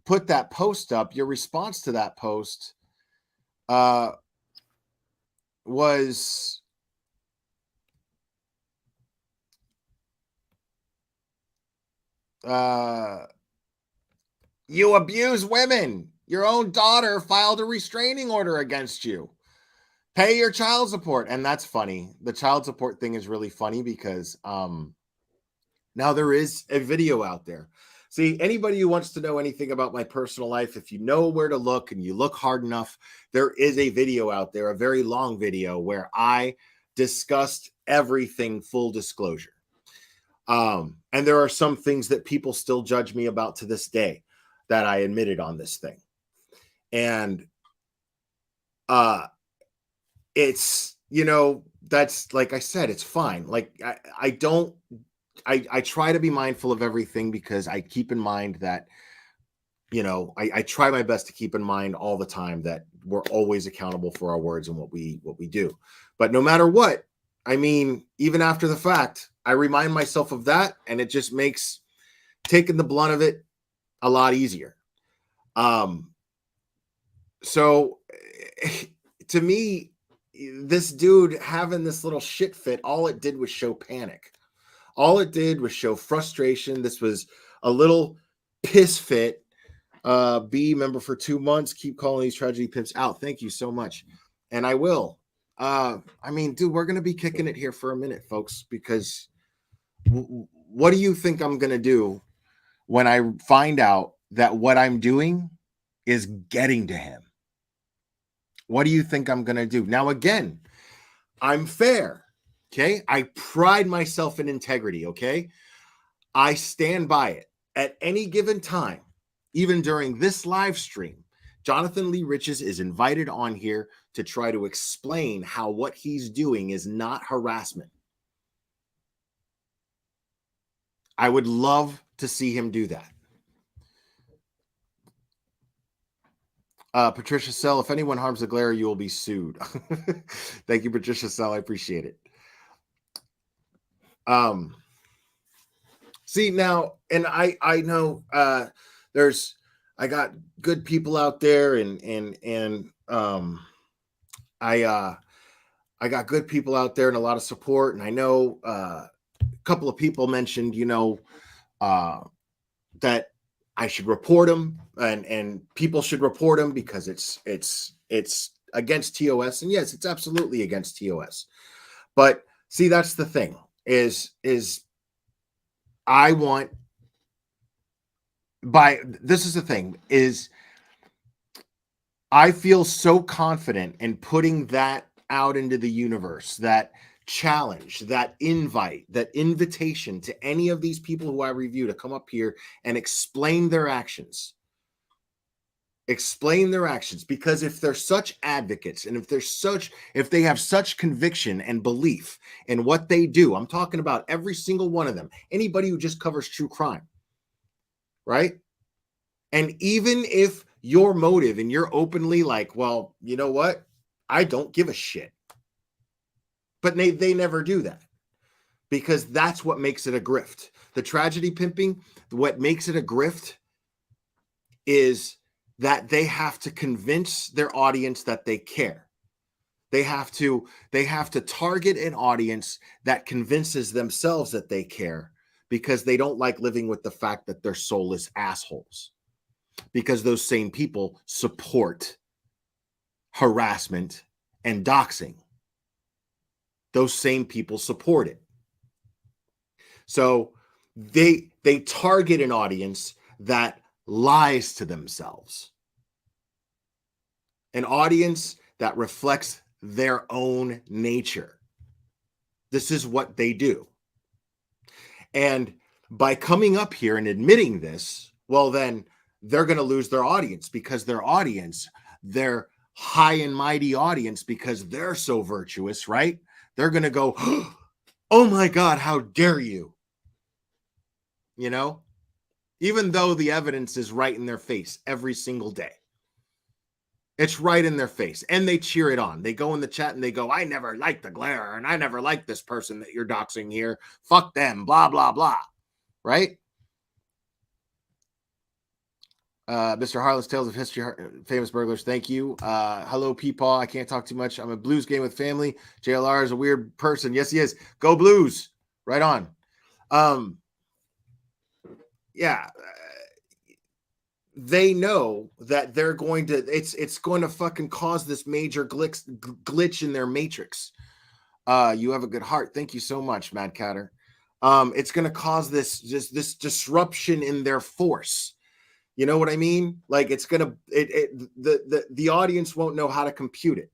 put that post up, your response to that post was you abuse women. Your own daughter filed a restraining order against you. Pay your child support. And that's funny. The child support thing is really funny because now there is a video out there. See, anybody who wants to know anything about my personal life, if you know where to look and you look hard enough, there is a video out there, a very long video where I discussed everything, full disclosure. And there are some things that people still judge me about to this day that I admitted on this thing. And it's, that's, like I said, it's fine. Like I try to be mindful of everything because I keep in mind that, I try my best to keep in mind all the time that we're always accountable for our words and what we do. But no matter what, I mean, even after the fact, I remind myself of that, and it just makes taking the blunt of it a lot easier. So to me, this dude having this little shit fit, all it did was show panic. All it did was show frustration. This was a little piss fit. B, member for 2 months. Keep calling these tragedy pimps out. Thank you so much. And I will. I mean, dude, we're going to be kicking it here for a minute, folks, because what do you think I'm going to do when I find out that what I'm doing is getting to him? What do you think I'm going to do? Now, again, I'm fair. Okay. I pride myself in integrity. Okay. I stand by it. At any given time, even during this live stream, Jonathan Lee Riches is invited on here to try to explain how what he's doing is not harassment. I would love to see him do that. Patricia Sell, if anyone harms the glare, you will be sued. Thank you, Patricia Sell. I appreciate it. See now, and I know I got good people out there, and I got good people out there and a lot of support. And I know a couple of people mentioned, that I should report them, and people should report them because it's against TOS. And yes, it's absolutely against TOS. But see, that's the thing is I want this is the thing, is I feel so confident in putting that out into the universe, that challenge, that invite, that invitation to any of these people who I review to come up here and explain their actions. Explain their actions, because if they're such advocates and if they have such conviction and belief in what they do, I'm talking about every single one of them, anybody who just covers true crime, right? And even if your motive and you're openly like, well, you know what? I don't give a shit. But they never do that, because that's what makes it a grift. The tragedy pimping, what makes it a grift is that they have to convince their audience that they care. They have to target an audience that convinces themselves that they care, because they don't like living with the fact that they're soulless assholes. Because those same people support harassment and doxing. Those same people support it. So they target an audience that lies to themselves. An audience that reflects their own nature. This is what they do. And by coming up here and admitting this, well, then they're going to lose their audience, because their high and mighty audience, because they're so virtuous, right? They're going to go, oh my God, how dare you? You know, even though the evidence is right in their face every single day. It's right in their face, and they cheer it on. They go in the chat and they go, I never liked the glare, and I never liked this person that you're doxing here. Fuck them, blah, blah, blah. Right? Mr. Harlan's Tales of History, Famous Burglars. Thank you. Hello, Peepaw. I can't talk too much. I'm a Blues game with family. JLR is a weird person. Yes, he is. Go Blues. Right on. Yeah. They know that they're going to, it's going to fucking cause this major glitch in their matrix. You have a good heart. Thank you so much, Mad Catter. It's going to cause this disruption in their force. You know what I mean? Like, it's going to, the audience won't know how to compute it,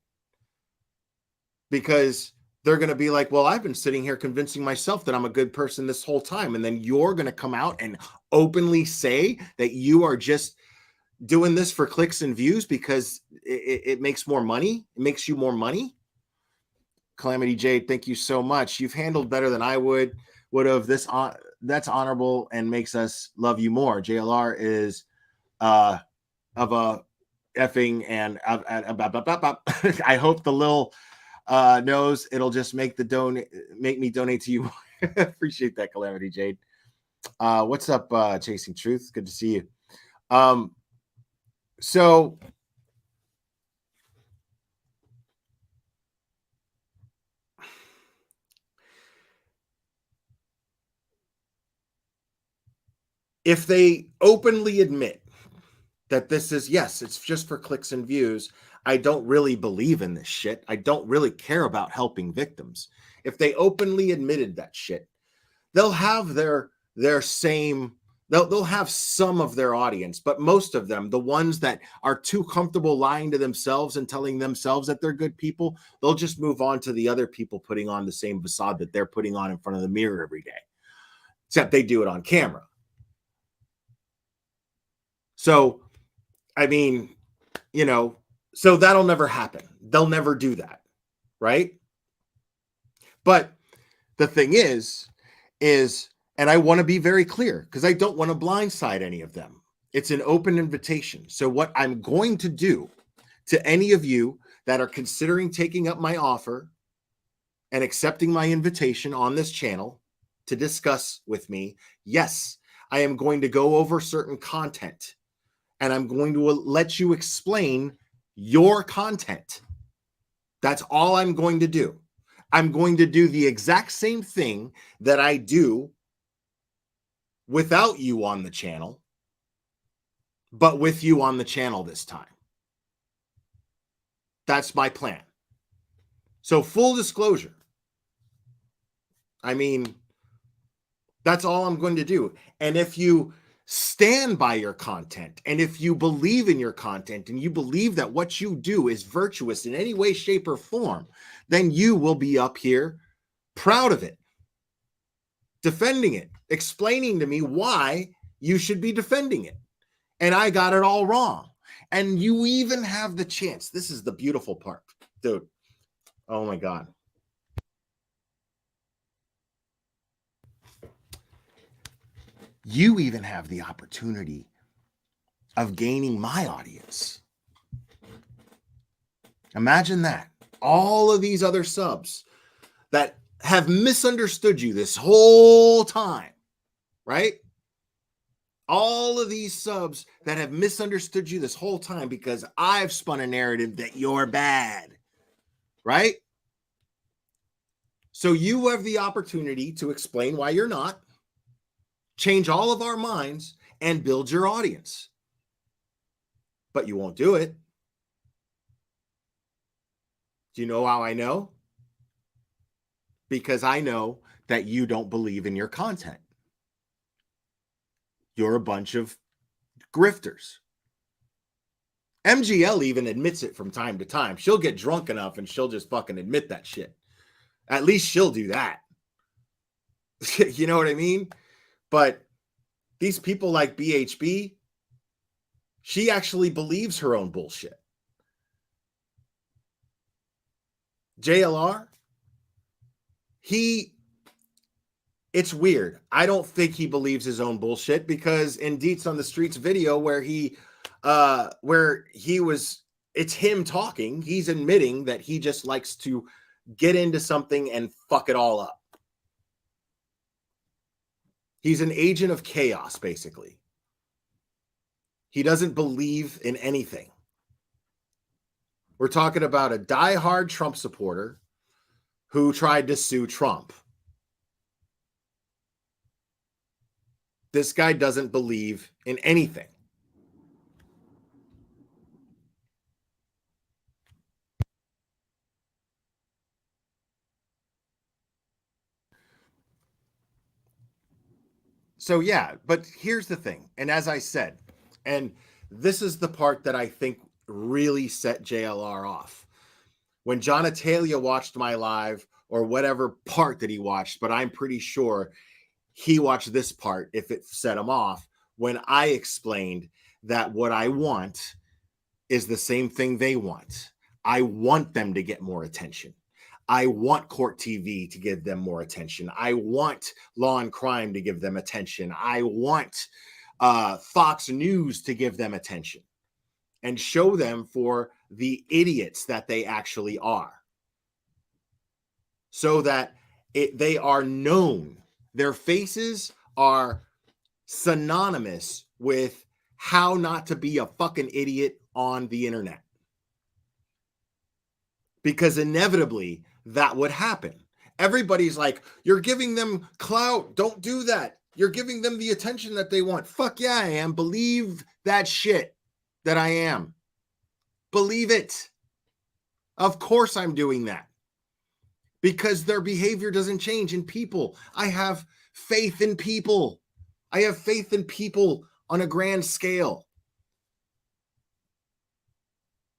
because they're going to be like, well, I've been sitting here convincing myself that I'm a good person this whole time. And then you're going to come out and openly say that you are just doing this for clicks and views because it makes more money. It makes you more money. Calamity Jade, thank you so much. You've handled better than I would have. That's honorable and makes us love you more. JLR is of a effing and I hope the Lil knows it'll just make me donate to you. Appreciate that, Calamity Jade. What's up, Chasing Truth? Good to see you. So if they openly admit that this is, yes, it's just for clicks and views, I don't really believe in this shit, I don't really care about helping victims. If they openly admitted that shit, they'll have their same, they'll have some of their audience, but most of them, the ones that are too comfortable lying to themselves and telling themselves that they're good people, they'll just move on to the other people putting on the same facade that they're putting on in front of the mirror every day, except they do it on camera. So, I mean, you know, so that'll never happen. They'll never do that, right? But the thing is, and I want to be very clear, because I don't want to blindside any of them. It's an open invitation. So what I'm going to do to any of you that are considering taking up my offer and accepting my invitation on this channel to discuss with me, yes, I am going to go over certain content, and I'm going to let you explain your content. That's all I'm going to do. I'm going to do the exact same thing that I do without you on the channel, but with you on the channel this time. That's my plan. So full disclosure, I mean, That's all I'm going to do. And if you stand by your content, and if you believe in your content, and you believe that what you do is virtuous in any way, shape, or form, then you will be up here proud of it, defending it, explaining to me why you should be defending it. And I got it all wrong. And you even have the chance. This is the beautiful part, dude. Oh my God. You even have the opportunity of gaining my audience. Imagine that. All of these other subs that have misunderstood you this whole time, right? All of these subs that have misunderstood you this whole time because I've spun a narrative that you're bad, right? So you have the opportunity to explain why you're not, change all of our minds, and build your audience. But you won't do it. Do you know how I know? Because I know that you don't believe in your content. You're a bunch of grifters. MGL even admits it from time to time. She'll get drunk enough and she'll just fucking admit that shit. At least she'll do that. You know what I mean? But these people like BHB, she actually believes her own bullshit. JLR, it's weird. I don't think he believes his own bullshit because in Deets on the Streets video where it's him talking, he's admitting that he just likes to get into something and fuck it all up. He's an agent of chaos, basically. He doesn't believe in anything. We're talking about a diehard Trump supporter who tried to sue Trump. This guy doesn't believe in anything. So yeah, but here's the thing. And as I said, and this is the part that I think really set JLR off. When John Atalia watched my live or whatever part that he watched, but I'm pretty sure he watched this part if it set him off, when I explained that what I want is the same thing they want. I want them to get more attention. I want Court TV to give them more attention. I want Law and Crime to give them attention. I want Fox News to give them attention and show them for the idiots that they actually are, so that they are known. Their faces are synonymous with how not to be a fucking idiot on the internet. Because inevitably that would happen. Everybody's like, you're giving them clout. Don't do that. You're giving them the attention that they want. Fuck yeah, I am. Believe that shit that I am. Believe it. Of course I'm doing that. Because their behavior doesn't change in people. I have faith in people. I have faith in people on a grand scale.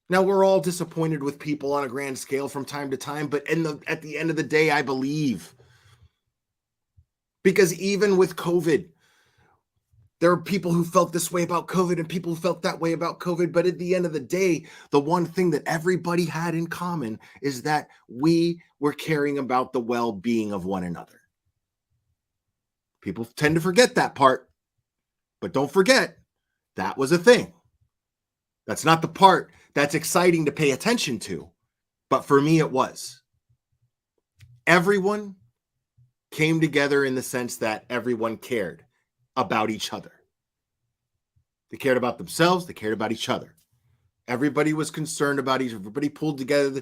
Now, we're all disappointed with people on a grand scale from time to time, but at the end of the day, I believe. Because even with COVID, there are people who felt this way about COVID and people who felt that way about COVID. But at the end of the day, the one thing that everybody had in common is that we were caring about the well-being of one another. People tend to forget that part, but don't forget that was a thing. That's not the part that's exciting to pay attention to, but for me, it was. Everyone came together in the sense that everyone cared about each other. They cared about themselves. They cared about each other. Everybody was concerned about each. Everybody pulled together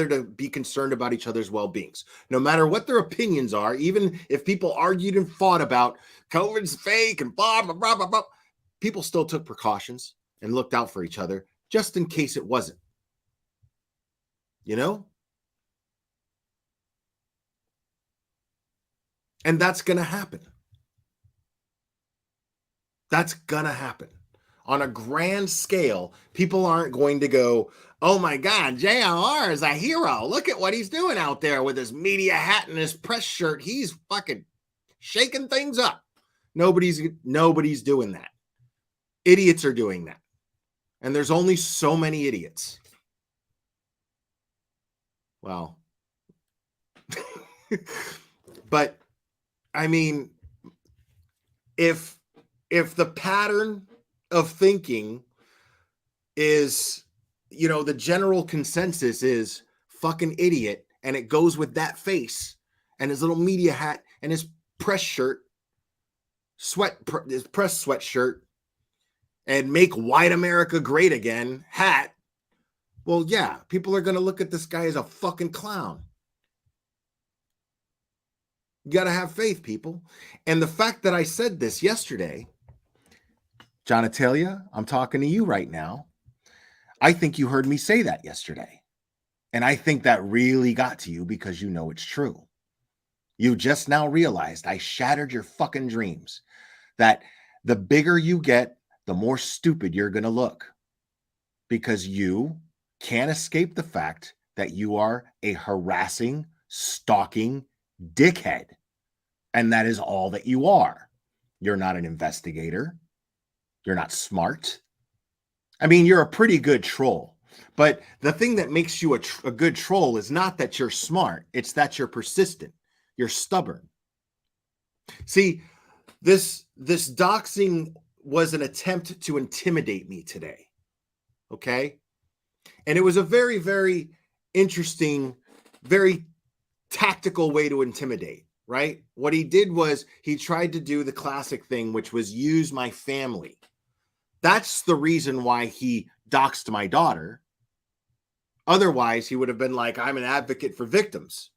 to be concerned about each other's well-beings. No matter what their opinions are, even if people argued and fought about COVID's fake and blah, blah, blah, blah, blah, people still took precautions and looked out for each other just in case it wasn't. You know? And that's going to happen. That's going to happen. On a grand scale, people aren't going to go, oh my God, JLR is a hero. Look at what he's doing out there with his media hat and his press shirt. He's fucking shaking things up. Nobody's doing that. Idiots are doing that. And there's only so many idiots. Well, but I mean, if the pattern of thinking is, the general consensus is fucking idiot, and it goes with that face and his little media hat and his press shirt, his press sweatshirt, and make white America great again hat. Well, yeah, people are going to look at this guy as a fucking clown. You got to have faith, people. And the fact that I said this yesterday, John Atelia, I'm talking to you right now. I think you heard me say that yesterday. And I think that really got to you because you know it's true. You just now realized I shattered your fucking dreams. That the bigger you get, the more stupid you're going to look. Because you can't escape the fact that you are a harassing, stalking dickhead. And that is all that you are. You're not an investigator. You're not smart. I mean, you're a pretty good troll. But the thing that makes you a good troll is not that you're smart. It's that you're persistent. You're stubborn. See, this doxing was an attempt to intimidate me today. Okay? And it was a very, very interesting, very tactical way to intimidate, right? What he did was he tried to do the classic thing, which was use my family. That's the reason why he doxed my daughter. Otherwise, he would have been like, I'm an advocate for victims.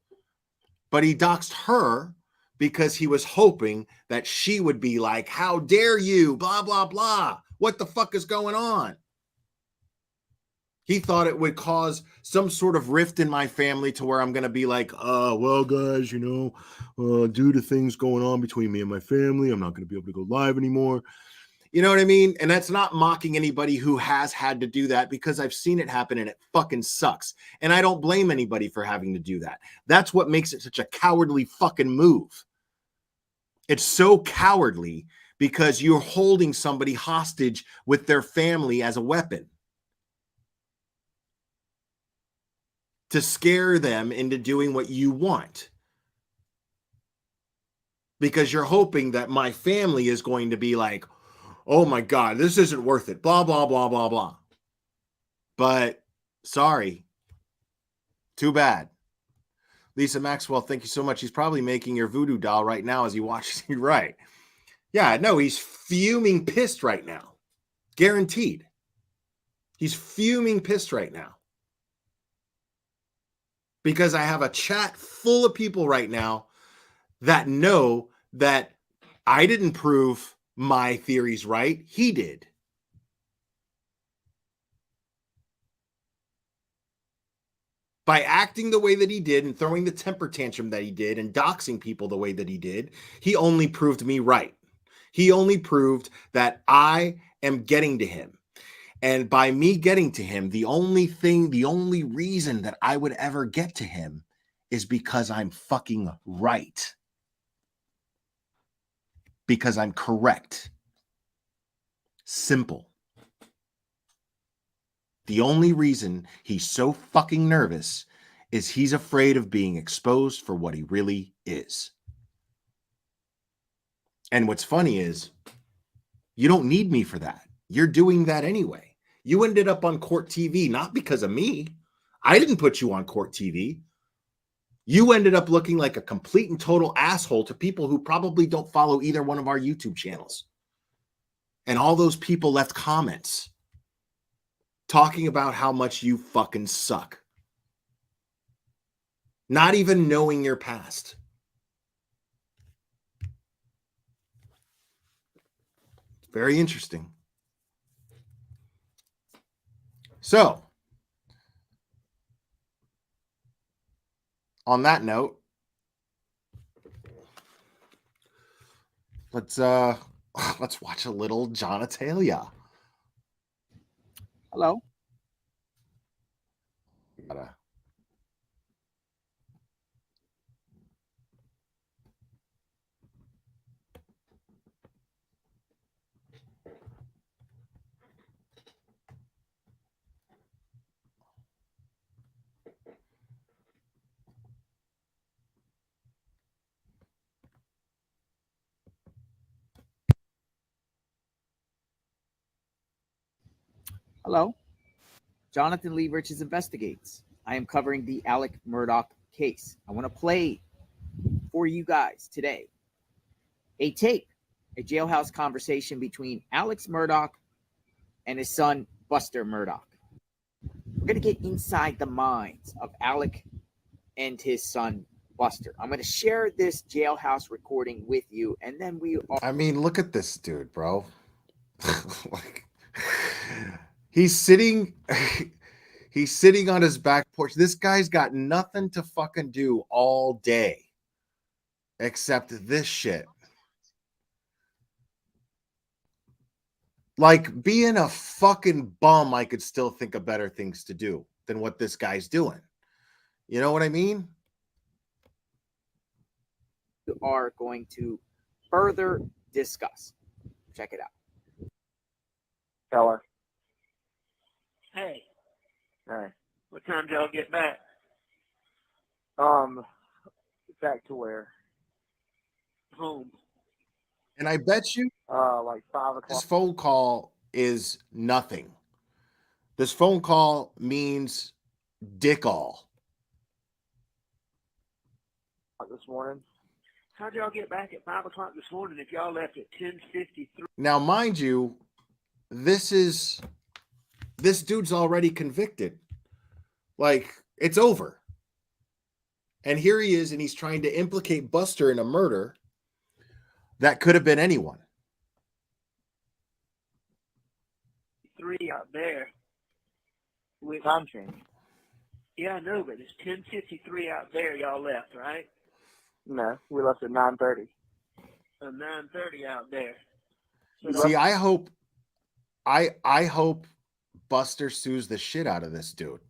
But he doxed her because he was hoping that she would be like, how dare you, blah, blah, blah. What the fuck is going on? He thought it would cause some sort of rift in my family to where I'm going to be like, well, guys, due to things going on between me and my family, I'm not going to be able to go live anymore. You know what I mean? And that's not mocking anybody who has had to do that, because I've seen it happen and it fucking sucks. And I don't blame anybody for having to do that. That's what makes it such a cowardly fucking move. It's so cowardly because you're holding somebody hostage with their family as a weapon to scare them into doing what you want. Because you're hoping that my family is going to be like, oh my God, this isn't worth it. Blah, blah, blah, blah, blah. But sorry. Too bad. Lisa Maxwell, thank you so much. He's probably making your voodoo doll right now as he watches you. Right. Yeah, no, he's fuming pissed right now. Guaranteed. He's fuming pissed right now. Because I have a chat full of people right now that know that I didn't prove my theories right. He did. By acting the way that he did and throwing the temper tantrum that he did and doxing people the way that he did, he only proved me right. He only proved that I am getting to him. And by me getting to him, the only reason that I would ever get to him is because I'm fucking right. Because I'm correct. Simple. The only reason he's so fucking nervous is he's afraid of being exposed for what he really is. And what's funny is, you don't need me for that. You're doing that anyway. You ended up on Court TV, not because of me. I didn't put you on Court TV. You ended up looking like a complete and total asshole to people who probably don't follow either one of our YouTube channels. And all those people left comments talking about how much you fucking suck. Not even knowing your past. Very interesting. So, on that note, let's watch a little Jonatalia. Hello. Hello. Jonathan Lee Riches Investigates. I am covering the Alec Murdaugh case. I want to play for you guys today a tape, a jailhouse conversation between Alex Murdaugh and his son, Buster Murdaugh. We're going to get inside the minds of Alec and his son, Buster. I'm going to share this jailhouse recording with you, and then we are. I mean, look at this dude, bro. Like, he's sitting on his back porch. This guy's got nothing to fucking do all day except this shit. Like, being a fucking bum, I could still think of better things to do than what this guy's doing. You know what I mean? We are going to further discuss. Check it out. Keller. Hey, Hey. what time did y'all get back? Back to where? Home. And I bet you Like 5 o'clock. this phone call is nothing. This phone call means dick all. This morning. How'd y'all get back at 5 o'clock this morning if y'all left at 10:53? Now, mind you, this dude's already convicted. Like, it's over. And here he is, and he's trying to implicate Buster in a murder that could have been anyone. 3 out there. With Time change. Yeah, I know, but it's 10:53 out there. Y'all left, right? No, we left at 9:30. 9:30 out there. See, I hope Buster sues the shit out of this dude.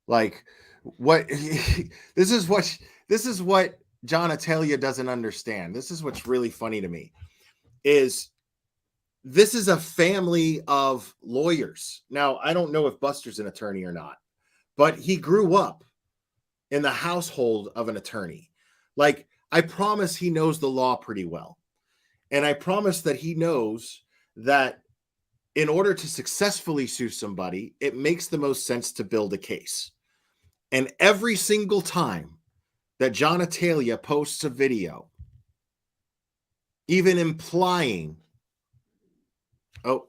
Like, what this is what Jonatalia doesn't understand. This is what's really funny to me is this is a family of lawyers. Now, I don't know if Buster's an attorney or not, but he grew up in the household of an attorney. Like, I promise he knows the law pretty well. And I promise that he knows that in order to successfully sue somebody, it makes the most sense to build a case. And every single time that Jonatalia posts a video, even implying, oh,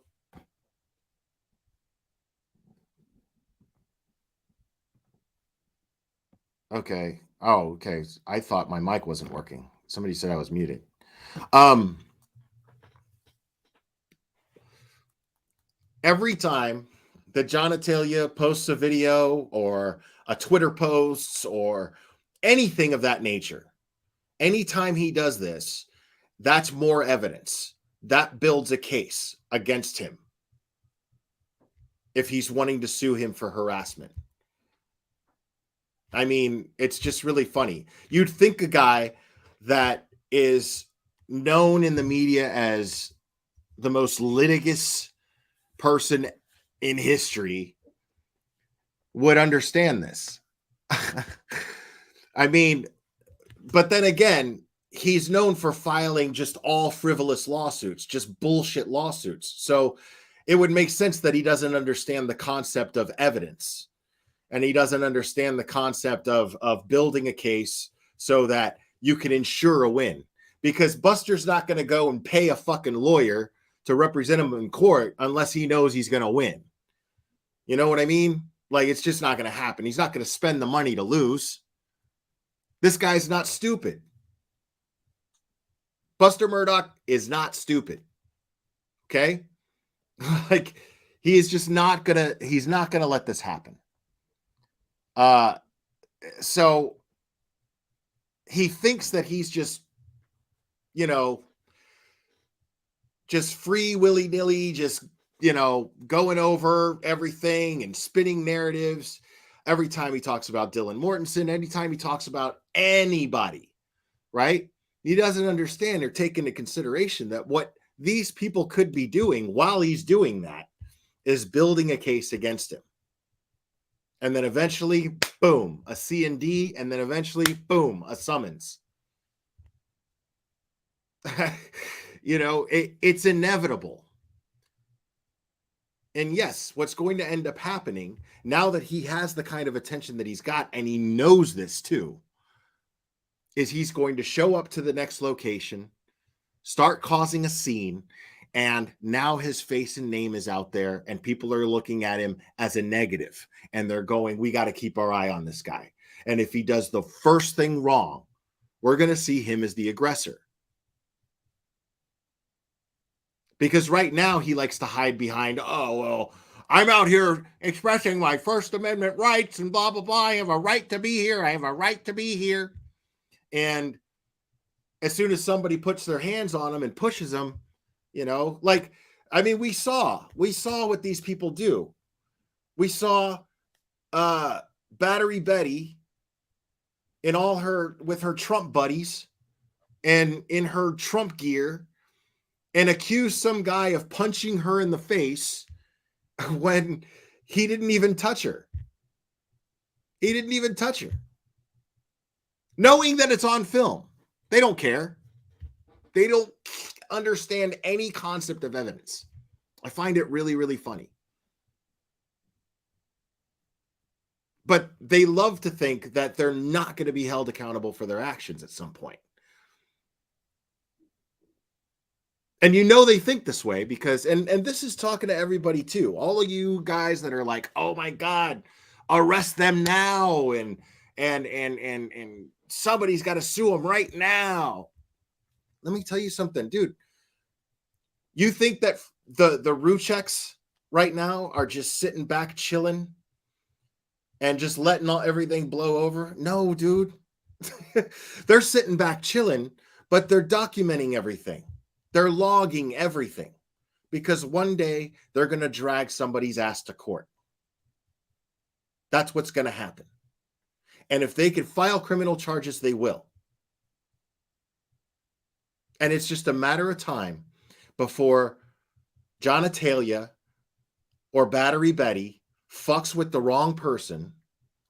okay. Oh, okay. I thought my mic wasn't working. Somebody said I was muted. Every time that Jonatalia posts a video or a Twitter posts or anything of that nature, anytime he does this, that's more evidence. That builds a case against him if he's wanting to sue him for harassment. I mean, it's just really funny. You'd think a guy that is known in the media as the most litigious person in history would understand this. I mean, but then again, he's known for filing just all frivolous lawsuits, just bullshit lawsuits. So it would make sense that he doesn't understand the concept of evidence. And he doesn't understand the concept of building a case so that you can ensure a win. Because Buster's not going to go and pay a fucking lawyer to represent him in court unless he knows he's going to win. You know what I mean? Like, it's just not going to happen. He's not going to spend the money to lose. This guy's not stupid. Buster Murdaugh is not stupid. Okay? Like, he is just not going to, he's not going to let this happen. So he thinks that he's just, you know, just free willy-nilly, just, you know, going over everything and spinning narratives every time he talks about Dylan Mortensen, anytime he talks about anybody, right? He doesn't understand or take into consideration that what these people could be doing while he's doing that is building a case against him. And then eventually, boom, a C&D, and then eventually, boom, a summons. You know, it's inevitable. And yes, what's going to end up happening now that he has the kind of attention that he's got, and he knows this too, is he's going to show up to the next location, start causing a scene, and now his face and name is out there, and people are looking at him as a negative, and they're going, we got to keep our eye on this guy. And if he does the first thing wrong, we're going to see him as the aggressor. Because right now he likes to hide behind, oh, well, I'm out here expressing my First Amendment rights and blah, blah, blah. I have a right to be here. I have a right to be here. And as soon as somebody puts their hands on him and pushes him, you know, like, I mean, we saw what these people do. We saw Battery Betty with her Trump buddies and in her Trump gear, and accuse some guy of punching her in the face when he didn't even touch her. He didn't even touch her. Knowing that it's on film. They don't care. They don't understand any concept of evidence. I find it really, really funny. But they love to think that they're not going to be held accountable for their actions at some point. And you know they think this way because, and this is talking to everybody too. All of you guys that are like, oh my God, arrest them now, and somebody's got to sue them right now. Let me tell you something, dude. You think that the Rucheks right now are just sitting back chilling and just letting everything blow over? No, dude. They're sitting back chilling, but they're documenting everything. They're logging everything because one day they're going to drag somebody's ass to court. That's what's going to happen. And if they can file criminal charges, they will. And it's just a matter of time before John Atalia or Battery Betty fucks with the wrong person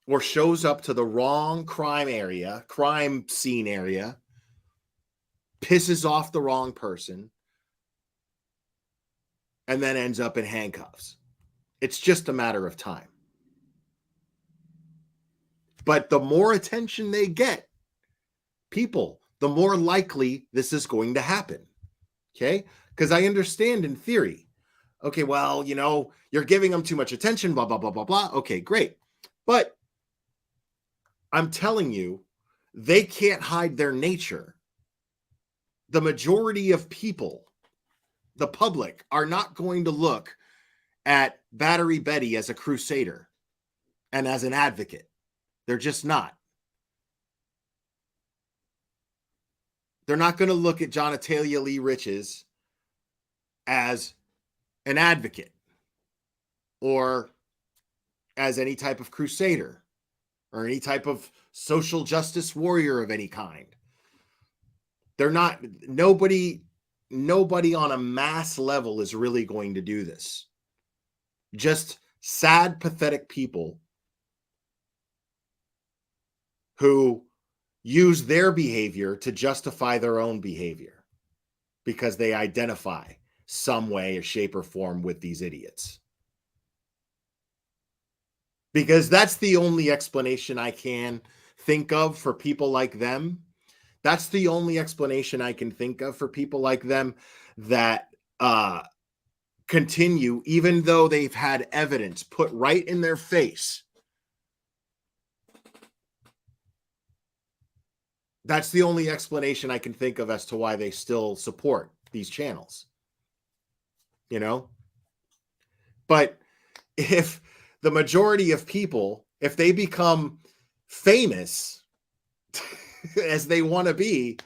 or shows up to the wrong crime scene area, pisses off the wrong person, and then ends up in handcuffs. It's just a matter of time. But the more attention they get, people, the more likely this is going to happen. Okay? Because I understand in theory. Okay, well, you know, you're giving them too much attention, blah, blah, blah, blah, blah. Okay, great. But I'm telling you, they can't hide their nature. The majority of people, the public, are not going to look at Battery Betty as a crusader and as an advocate. They're just not. They're not going to look at John Atalia Lee Riches as an advocate or as any type of crusader or any type of social justice warrior of any kind. They're not, nobody on a mass level is really going to do this. Just sad, pathetic people who use their behavior to justify their own behavior because they identify some way or shape or form with these idiots. Because that's the only explanation I can think of for people like them. That's the only explanation I can think of for people like them that continue, even though they've had evidence put right in their face. That's the only explanation I can think of as to why they still support these channels. You know? But if the majority of people, if they become famous as they want to be,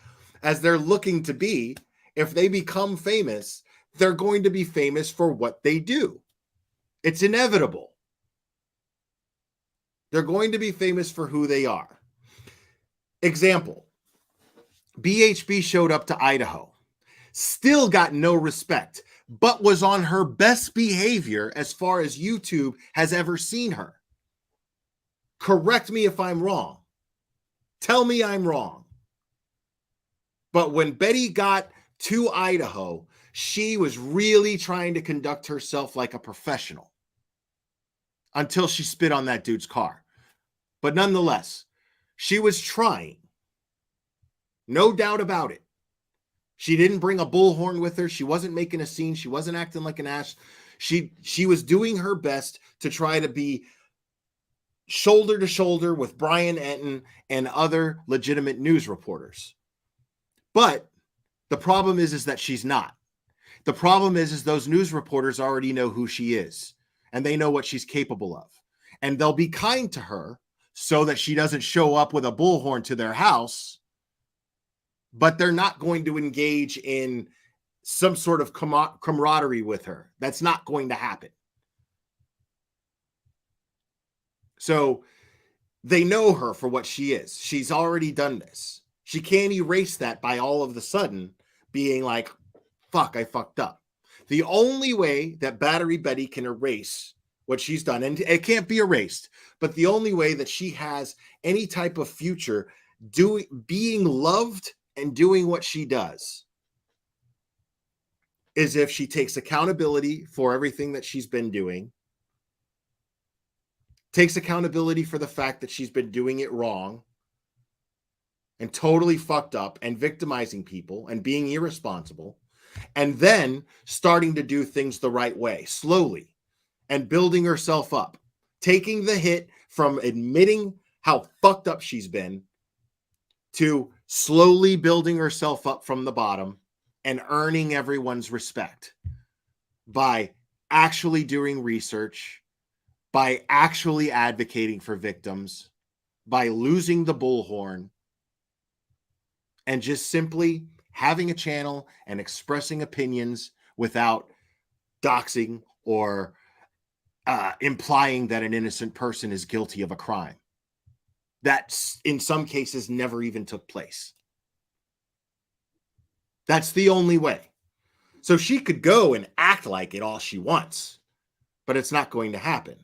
as they're looking to be, if they become famous, they're going to be famous for what they do. It's inevitable. They're going to be famous for who they are. Example, BHB showed up to Idaho, still got no respect, but was on her best behavior as far as YouTube has ever seen her. Correct me if I'm wrong. Tell me I'm wrong. But when Betty got to Idaho, she was really trying to conduct herself like a professional until she spit on that dude's car. But nonetheless, she was trying. No doubt about it. She didn't bring a bullhorn with her. She wasn't making a scene. She wasn't acting like an ass. She was doing her best to try to be shoulder to shoulder with Brian Enton and other legitimate news reporters. But the problem is that she's not. The problem is those news reporters already know who she is, and they know what she's capable of. And they'll be kind to her so that she doesn't show up with a bullhorn to their house, but they're not going to engage in some sort of camaraderie with her. That's not going to happen. So they know her for what she is. She's already done this. She can't erase that by all of the sudden being like, fuck, I fucked up. The only way that Battery Betty can erase what she's done, and it can't be erased, but the only way that she has any type of future being loved and doing what she does is if she takes accountability for everything that she's been doing, takes accountability for the fact that she's been doing it wrong and totally fucked up and victimizing people and being irresponsible, and then starting to do things the right way, slowly, and building herself up, taking the hit from admitting how fucked up she's been to slowly building herself up from the bottom and earning everyone's respect by actually doing research, by actually advocating for victims, by losing the bullhorn, and just simply having a channel and expressing opinions without doxing or implying that an innocent person is guilty of a crime that in some cases never even took place. That's the only way. So she could go and act like it all she wants, but it's not going to happen.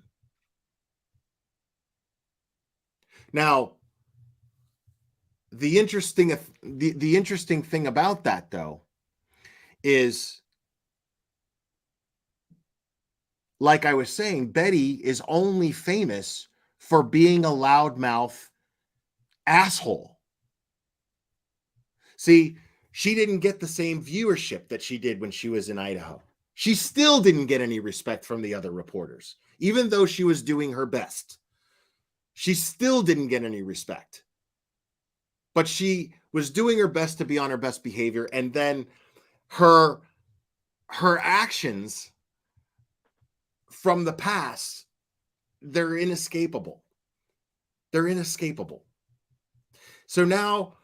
Now, the interesting thing about that, though, is, like I was saying, Betty is only famous for being a loudmouth asshole. See, she didn't get the same viewership that she did when she was in Idaho. She still didn't get any respect from the other reporters, even though she was doing her best. She still didn't get any respect. But she was doing her best to be on her best behavior, and then her actions from the past, they're inescapable. They're inescapable. So now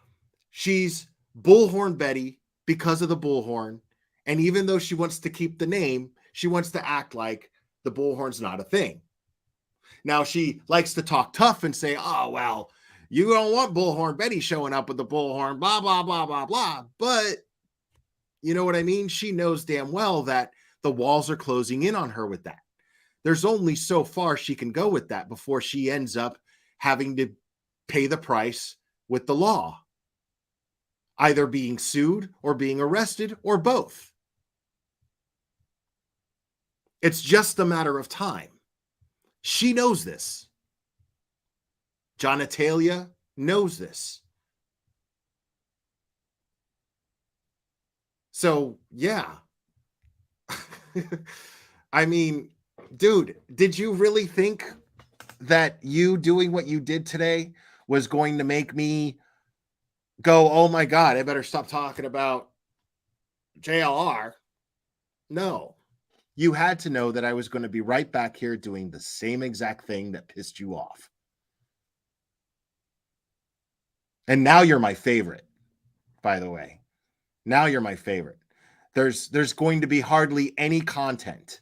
she's Bullhorn Betty because of the bullhorn, and even though she wants to keep the name, she wants to act like the bullhorn's not a thing. Now she likes to talk tough and say, oh, well, you don't want Bullhorn Betty showing up with the bullhorn, blah, blah, blah, blah, blah. But you know what I mean? She knows damn well that the walls are closing in on her with that. There's only so far she can go with that before she ends up having to pay the price with the law, either being sued or being arrested or both. It's just a matter of time. She knows this. John Natalia knows this. So, yeah. I mean, dude, did you really think that you doing what you did today was going to make me go, oh my God, I better stop talking about JLR? No. You had to know that I was going to be right back here doing the same exact thing that pissed you off. And now you're my favorite, by the way. Now you're my favorite. There's going to be hardly any content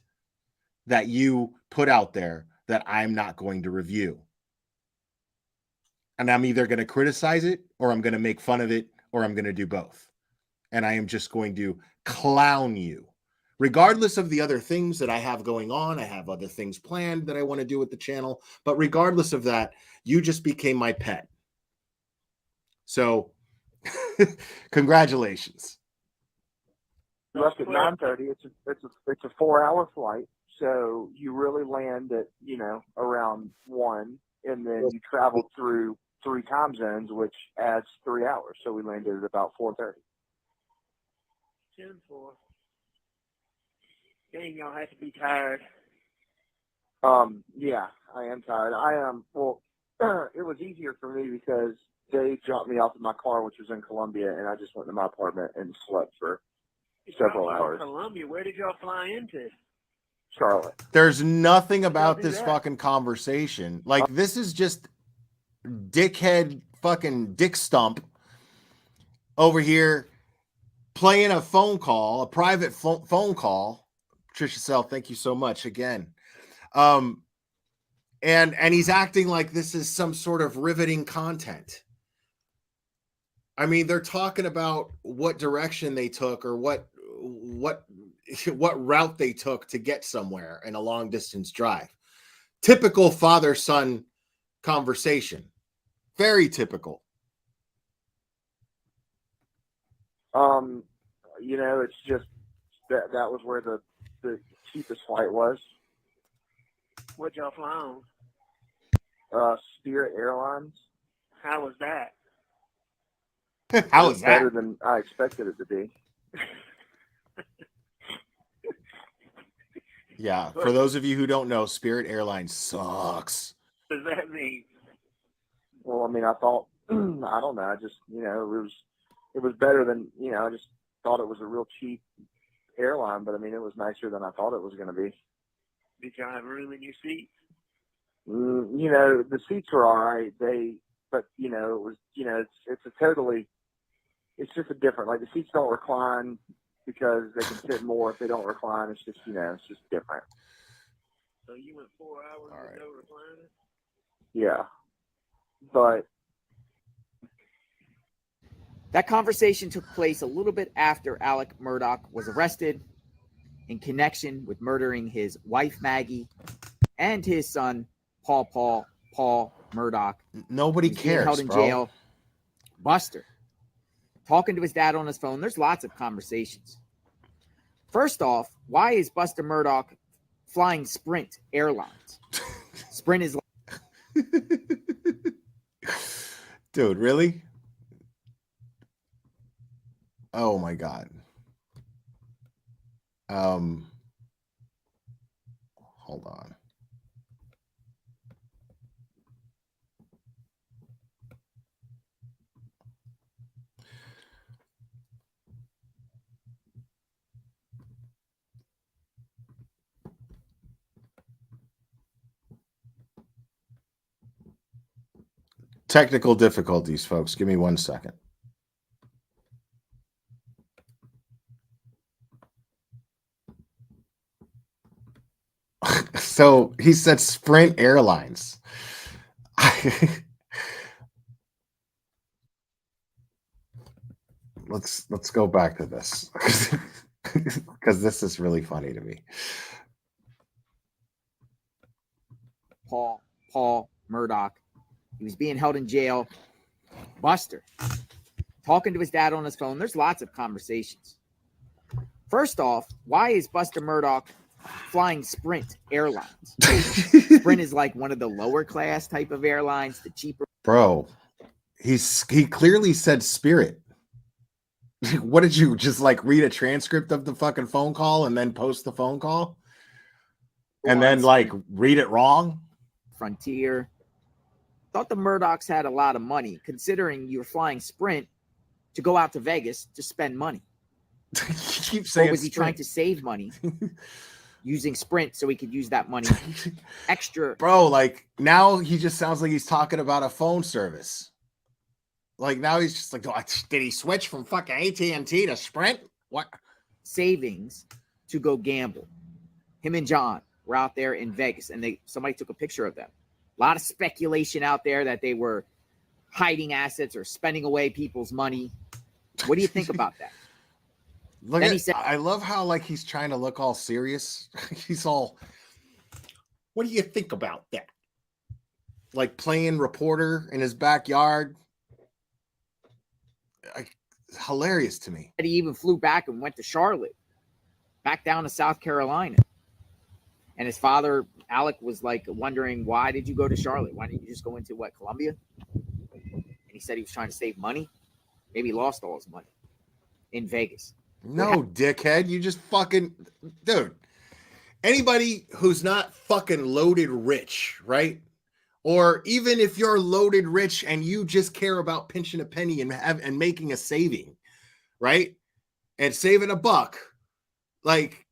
that you put out there that I'm not going to review. And I'm either going to criticize it, or I'm going to make fun of it, or I'm going to do both. And I am just going to clown you. Regardless of the other things that I have going on, I have other things planned that I want to do with the channel. But regardless of that, you just became my pet. So, congratulations. We left at 9:30. It's a 4-hour flight, so you really land at around 1, and then you travel through 3 time zones, which adds 3 hours. So we landed at about 4:30. 10-4. Dang, y'all have to be tired. Yeah, I am tired. I am. Well, it was easier for me because they dropped me off in my car, which was in Columbia, and I just went to my apartment and slept for several hours. Columbia, where did y'all fly into? Charlotte. There's nothing about do this that. fucking conversation. Like, this is just dickhead fucking dick stump over here playing a phone call, a private phone call. Trisha Sell, thank you so much again. And he's acting like this is some sort of riveting content. I mean, they're talking about what direction they took, or what route they took to get somewhere in a long distance drive. Typical father-son conversation. Very typical. It's just that was where the cheapest flight was. What y'all fly on? Spirit Airlines. How was that? How was that? Better than I expected it to be. Yeah, for those of you who don't know, Spirit Airlines sucks. What does that mean? Well, I mean, I thought, I don't know, I just, it was better than, I just thought it was a real cheap airline, but I mean, it was nicer than I thought it was going to be. Did y'all have room in your seats? The seats were all right. But it was, it's just a different, like the seats don't recline because they can sit more. If they don't recline, it's just, it's just different. So you went 4 hours with no recliner? Yeah. But that conversation took place a little bit after Alec Murdaugh was arrested in connection with murdering his wife, Maggie, and his son, Paul Murdaugh. Nobody He's cares, being held in jail. Buster, talking to his dad on his phone. There's lots of conversations. First off, why is Buster Murdaugh flying Sprint Airlines? Sprint is like... Dude, really? Oh my God. Hold on. Technical difficulties, folks. Give me 1 second. So he said Sprint Airlines. Let's go back to this because this is really funny to me. Paul Murdaugh. He was being held in jail. Buster, talking to his dad on his phone. There's lots of conversations. First off, why is Buster Murdaugh flying Sprint Airlines? Sprint is like one of the lower class type of airlines, the cheaper. Bro, he clearly said Spirit. What did you just like read a transcript of the fucking phone call and then post the phone call? And then like read it wrong? Frontier. Thought the Murdaughs had a lot of money, considering you were flying Sprint to go out to Vegas to spend money. You keep saying, or was he Sprint. trying to save money using Sprint so he could use that money extra? Bro, like now he just sounds like he's talking about a phone service. Like now he's just like, oh, did he switch from fucking AT&T to Sprint? What? savings to go gamble. Him and John were out there in Vegas, and somebody took a picture of them. A lot of speculation out there that they were hiding assets or spending away people's money. What do you think about that? I love how like he's trying to look all serious. He's all, what do you think about that? Like playing reporter in his backyard. Hilarious to me. He even flew back and went to Charlotte, back down to South Carolina. And his father, Alec, was like wondering, why did you go to Charlotte? Why didn't you just go into Columbia? And he said he was trying to save money. Maybe he lost all his money in Vegas. No, dickhead. You just fucking, dude. Anybody who's not fucking loaded rich, right? Or even if you're loaded rich and you just care about pinching a penny and making a saving, right? And saving a buck, like,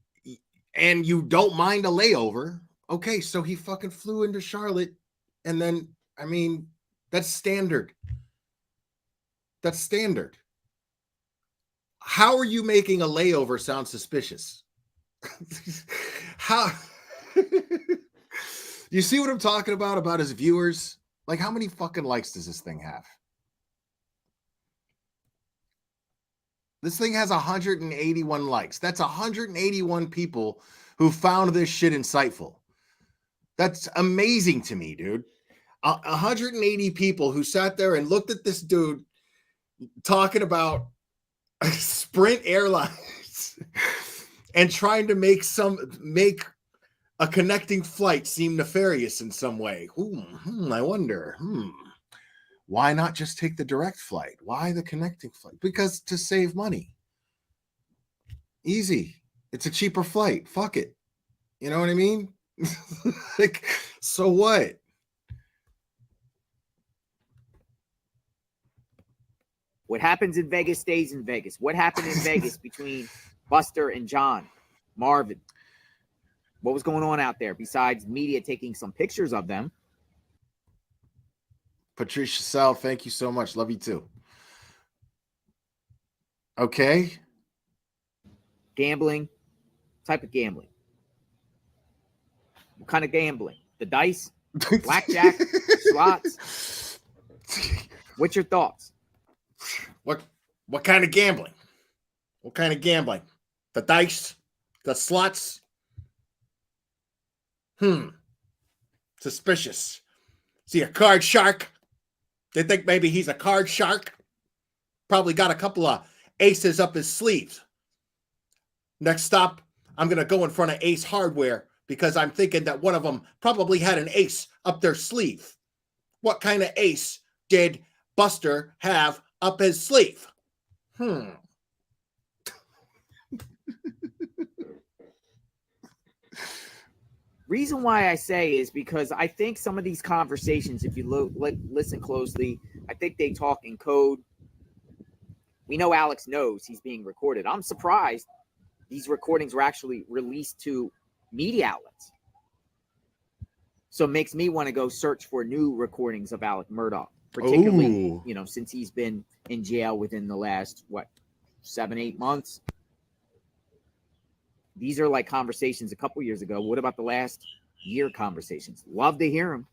and you don't mind a layover. Okay, so he fucking flew into Charlotte. And then, I mean, that's standard. That's standard. How are you making a layover sound suspicious? How? You see what I'm talking about his viewers? Like, how many fucking likes does this thing have? This thing has 181 likes. That's 181 people who found this shit insightful. That's amazing to me, dude. 180 people who sat there and looked at this dude talking about Sprint Airlines and trying to make a connecting flight seem nefarious in some way. I wonder. Why not just take the direct flight? Why the connecting flight? Because to save money. Easy. It's a cheaper flight. Fuck it. You know what I mean? Like, so what? What happens in Vegas stays in Vegas. What happened in Vegas between Buster and John, Marvin? What was going on out there besides media taking some pictures of them? Patricia Sal, thank you so much. Love you too. Okay. Gambling. Type of gambling. What kind of gambling? The dice? Blackjack? Slots? What's your thoughts? What kind of gambling? What kind of gambling? The dice? The slots? Suspicious. Is he a card shark? They think maybe he's a card shark. Probably got a couple of aces up his sleeves. Next stop, I'm going to go in front of Ace Hardware because I'm thinking that one of them probably had an ace up their sleeve. What kind of ace did Buster have up his sleeve? Reason why I say is because I think some of these conversations, if you listen closely, I think they talk in code. We know Alex knows he's being recorded. I'm surprised these recordings were actually released to media outlets. So it makes me want to go search for new recordings of Alec Murdaugh, particularly, since he's been in jail within the last, 7-8 months. These are like conversations a couple years ago. What about the last year conversations? Love to hear them.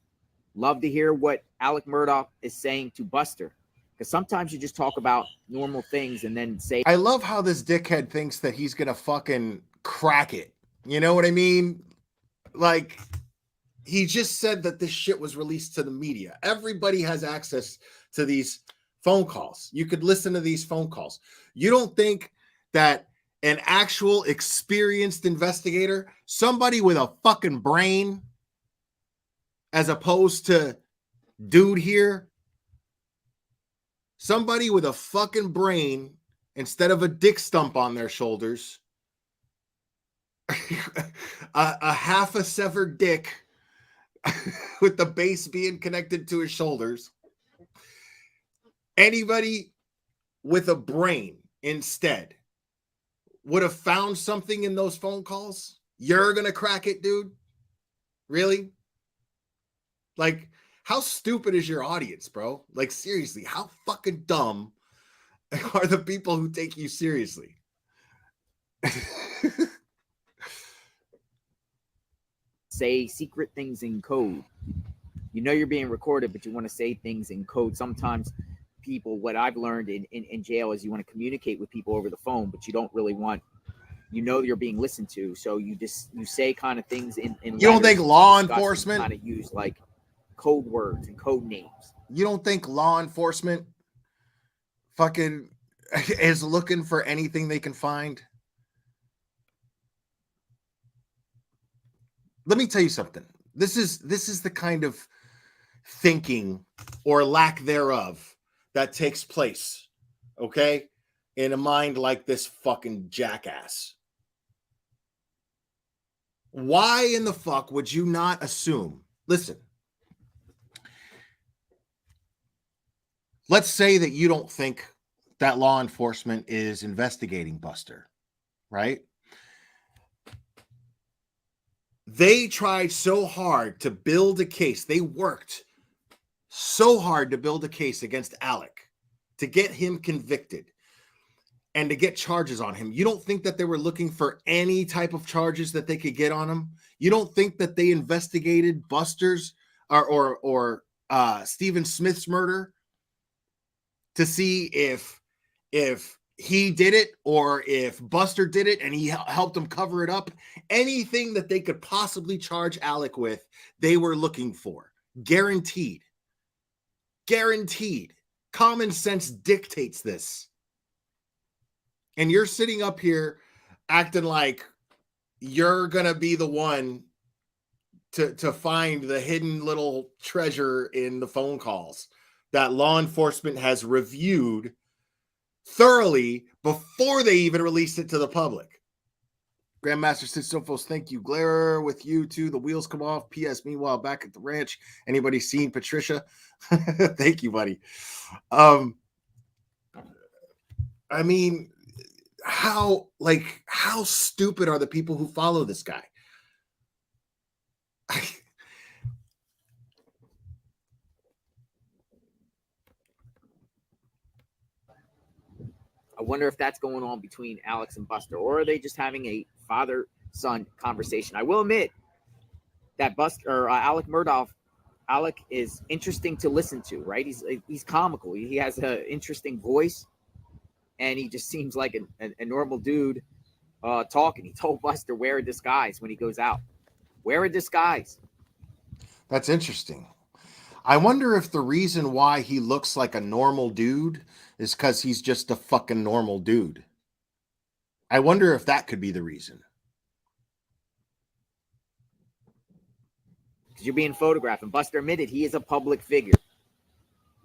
Love to hear what Alec Murdaugh is saying to Buster. Because sometimes you just talk about normal things and then say... I love how this dickhead thinks that he's going to fucking crack it. You know what I mean? Like, he just said that this shit was released to the media. Everybody has access to these phone calls. You could listen to these phone calls. You don't think that an actual experienced investigator, somebody with a fucking brain, as opposed to dude here, somebody with a fucking brain instead of a dick stump on their shoulders, a half a severed dick with the base being connected to his shoulders. Anybody with a brain instead would have found something in those phone calls. You're going to crack it, dude? Really? Like, how stupid is your audience, bro? Like, seriously, how fucking dumb are the people who take you seriously? Say secret things in code. You know you're being recorded, but you want to say things in code. Sometimes people, what I've learned in jail is you want to communicate with people over the phone, but you don't really want, you know, you're being listened to. So you say kind of things in You don't think law enforcement kind of use like code words and code names? You don't think law enforcement fucking is looking for anything they can find? Let me tell you something. This is the kind of thinking or lack thereof that takes place, okay, in a mind like this fucking jackass. Why in the fuck would you not assume? Listen, let's say that you don't think that law enforcement is investigating Buster, right? They tried so hard to build a case. They worked so hard to build a case against Alec to get him convicted and to get charges on him. You don't think that they were looking for any type of charges that they could get on him? You don't think that they investigated Buster's or Stephen Smith's murder to see if he did it or if Buster did it and he helped him cover it up? Anything that they could possibly charge Alec with, they were looking for. Guaranteed. Guaranteed. Common sense dictates this. And you're sitting up here acting like you're going to be the one to find the hidden little treasure in the phone calls that law enforcement has reviewed thoroughly before they even released it to the public. Grandmaster Sid Sophos, thank you. Glare with you too. The wheels come off. P.S. Meanwhile, back at the ranch, anybody seen Patricia? Thank you, buddy. I mean, how stupid are the people who follow this guy? I wonder if that's going on between Alex and Buster, or are they just having a father-son conversation? I will admit that Alec Murdaugh, Alec is interesting to listen to, right? He's comical. He has an interesting voice, and he just seems like a normal dude talking. He told Buster, wear a disguise when he goes out. Wear a disguise. That's interesting. I wonder if the reason why he looks like a normal dude is because he's just a fucking normal dude. I wonder if that could be the reason. Because you're being photographed, and Buster admitted he is a public figure.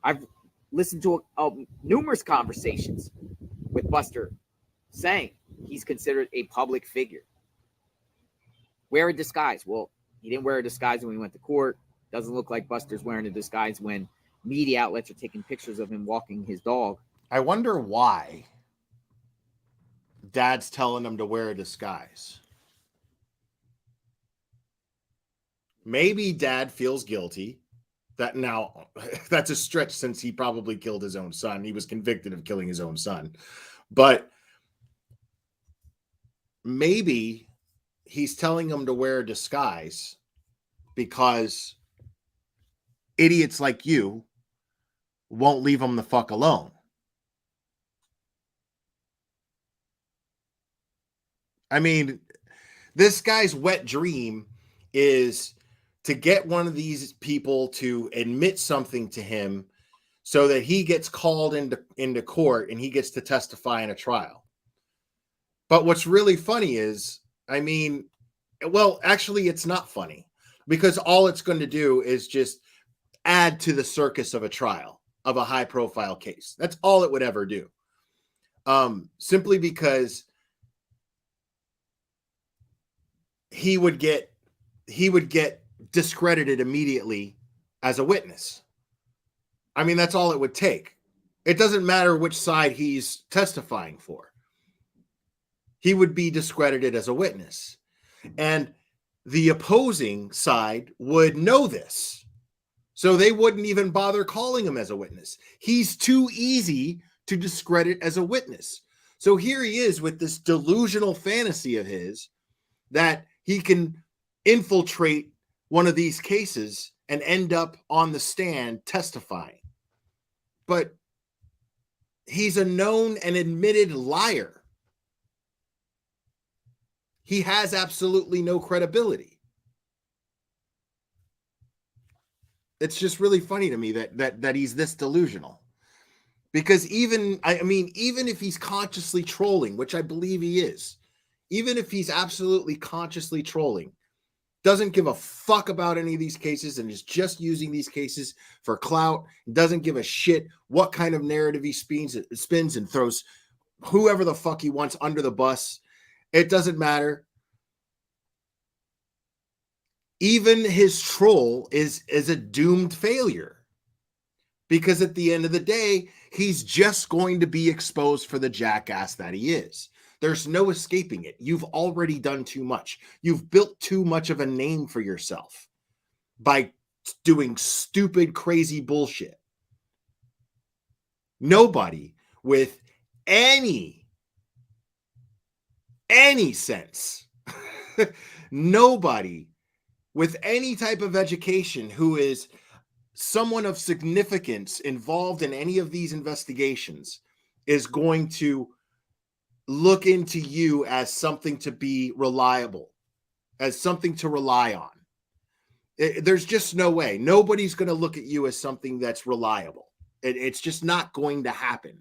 I've listened to numerous conversations with Buster saying he's considered a public figure. Wear a disguise. Well, he didn't wear a disguise when we went to court. Doesn't look like Buster's wearing a disguise when media outlets are taking pictures of him walking his dog. I wonder why Dad's telling him to wear a disguise. Maybe Dad feels guilty. That's a stretch since he probably killed his own son. He was convicted of killing his own son. But maybe he's telling him to wear a disguise because idiots like you won't leave him the fuck alone. I mean, this guy's wet dream is to get one of these people to admit something to him so that he gets called into court and he gets to testify in a trial. But what's really funny is, I mean, well, actually, it's not funny because all it's going to do is just add to the circus of a trial of a high profile case. That's all it would ever do. Simply because he would get discredited immediately as a witness. I mean, that's all it would take. It doesn't matter which side he's testifying for. He would be discredited as a witness. And the opposing side would know this. So they wouldn't even bother calling him as a witness. He's too easy to discredit as a witness. So here he is with this delusional fantasy of his that he can infiltrate one of these cases and end up on the stand testifying. But he's a known and admitted liar. He has absolutely no credibility. It's just really funny to me that he's this delusional. Because even if he's consciously trolling, which I believe he is, even if he's absolutely consciously trolling, doesn't give a fuck about any of these cases and is just using these cases for clout, doesn't give a shit what kind of narrative he spins and throws whoever the fuck he wants under the bus. It doesn't matter. Even his troll is a doomed failure, because at the end of the day, he's just going to be exposed for the jackass that he is. There's no escaping it. You've already done too much. You've built too much of a name for yourself by doing stupid, crazy bullshit. Nobody with any sense, nobody with any type of education who is someone of significance involved in any of these investigations is going to look into you as something to be reliable, as something to rely on. There's just no way. Nobody's going to look at you as something that's reliable. It's just not going to happen.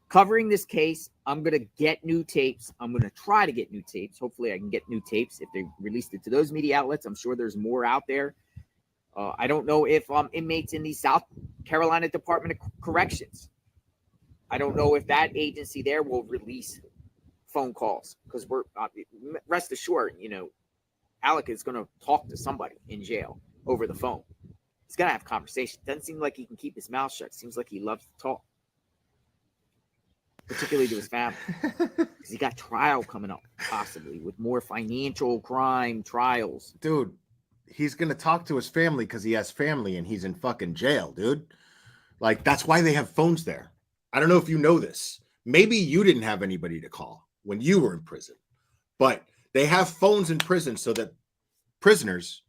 Covering this case, I'm going to get new tapes. I'm going to try to get new tapes. Hopefully I can get new tapes if they released it to those media outlets. I'm sure there's more out there. I don't know if inmates in the South Carolina Department of Corrections, I don't know if that agency there will release phone calls, because we're rest assured, Alec is going to talk to somebody in jail over the phone. He's going to have conversation. Doesn't seem like he can keep his mouth shut. Seems like he loves to talk, particularly to his family, because he got trial coming up, possibly with more financial crime trials. Dude, he's going to talk to his family because he has family and he's in fucking jail, dude. Like, that's why they have phones there. I don't know if you know this. Maybe you didn't have anybody to call when you were in prison, but they have phones in prison so that prisoners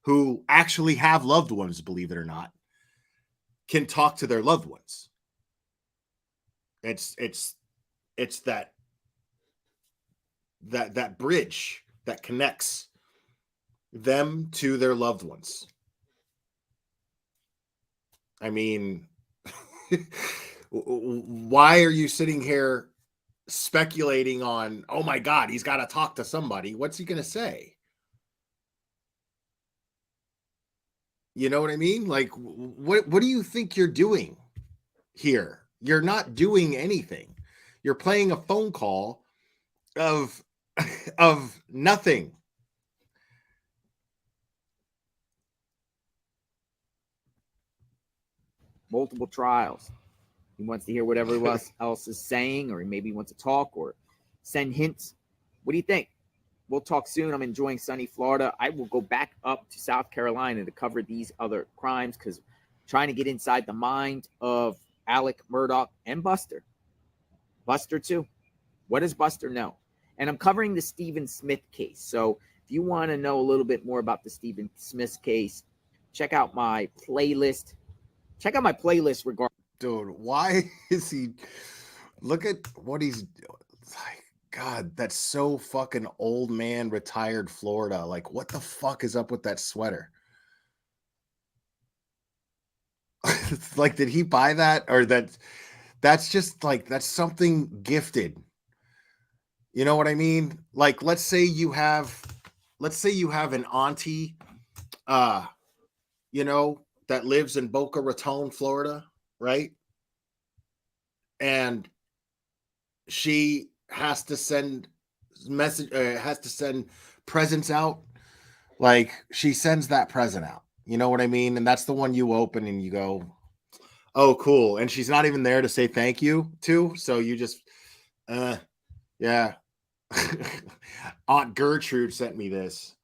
who actually have loved ones, believe it or not, can talk to their loved ones. It's that bridge that connects them to their loved ones. I mean, why are you sitting here speculating on, oh my God, he's got to talk to somebody? What's he going to say? You know what I mean? Like, what do you think you're doing here? You're not doing anything. You're playing a phone call of nothing. Multiple trials. He wants to hear what everyone else is saying, or maybe he wants to talk or send hints. What do you think? We'll talk soon. I'm enjoying sunny Florida. I will go back up to South Carolina to cover these other crimes, because I'm trying to get inside the mind of Alec Murdaugh and Buster. Buster too. What does Buster know? And I'm covering the Stephen Smith case. So if you want to know a little bit more about the Stephen Smith case, check out my playlist. Check out my playlist regarding. Dude, why is he? Look at what he's doing. Like, God, that's so fucking old man retired Florida. Like, what the fuck is up with that sweater? Like, did he buy that, or that's just like, that's something gifted? You know what I mean? Like, let's say you have an auntie, that lives in Boca Raton, Florida, right? And she has to send presents out. Like, she sends that present out. You know what I mean? And that's the one you open and you go, oh, cool. And she's not even there to say thank you to. So you just, yeah. Aunt Gertrude sent me this.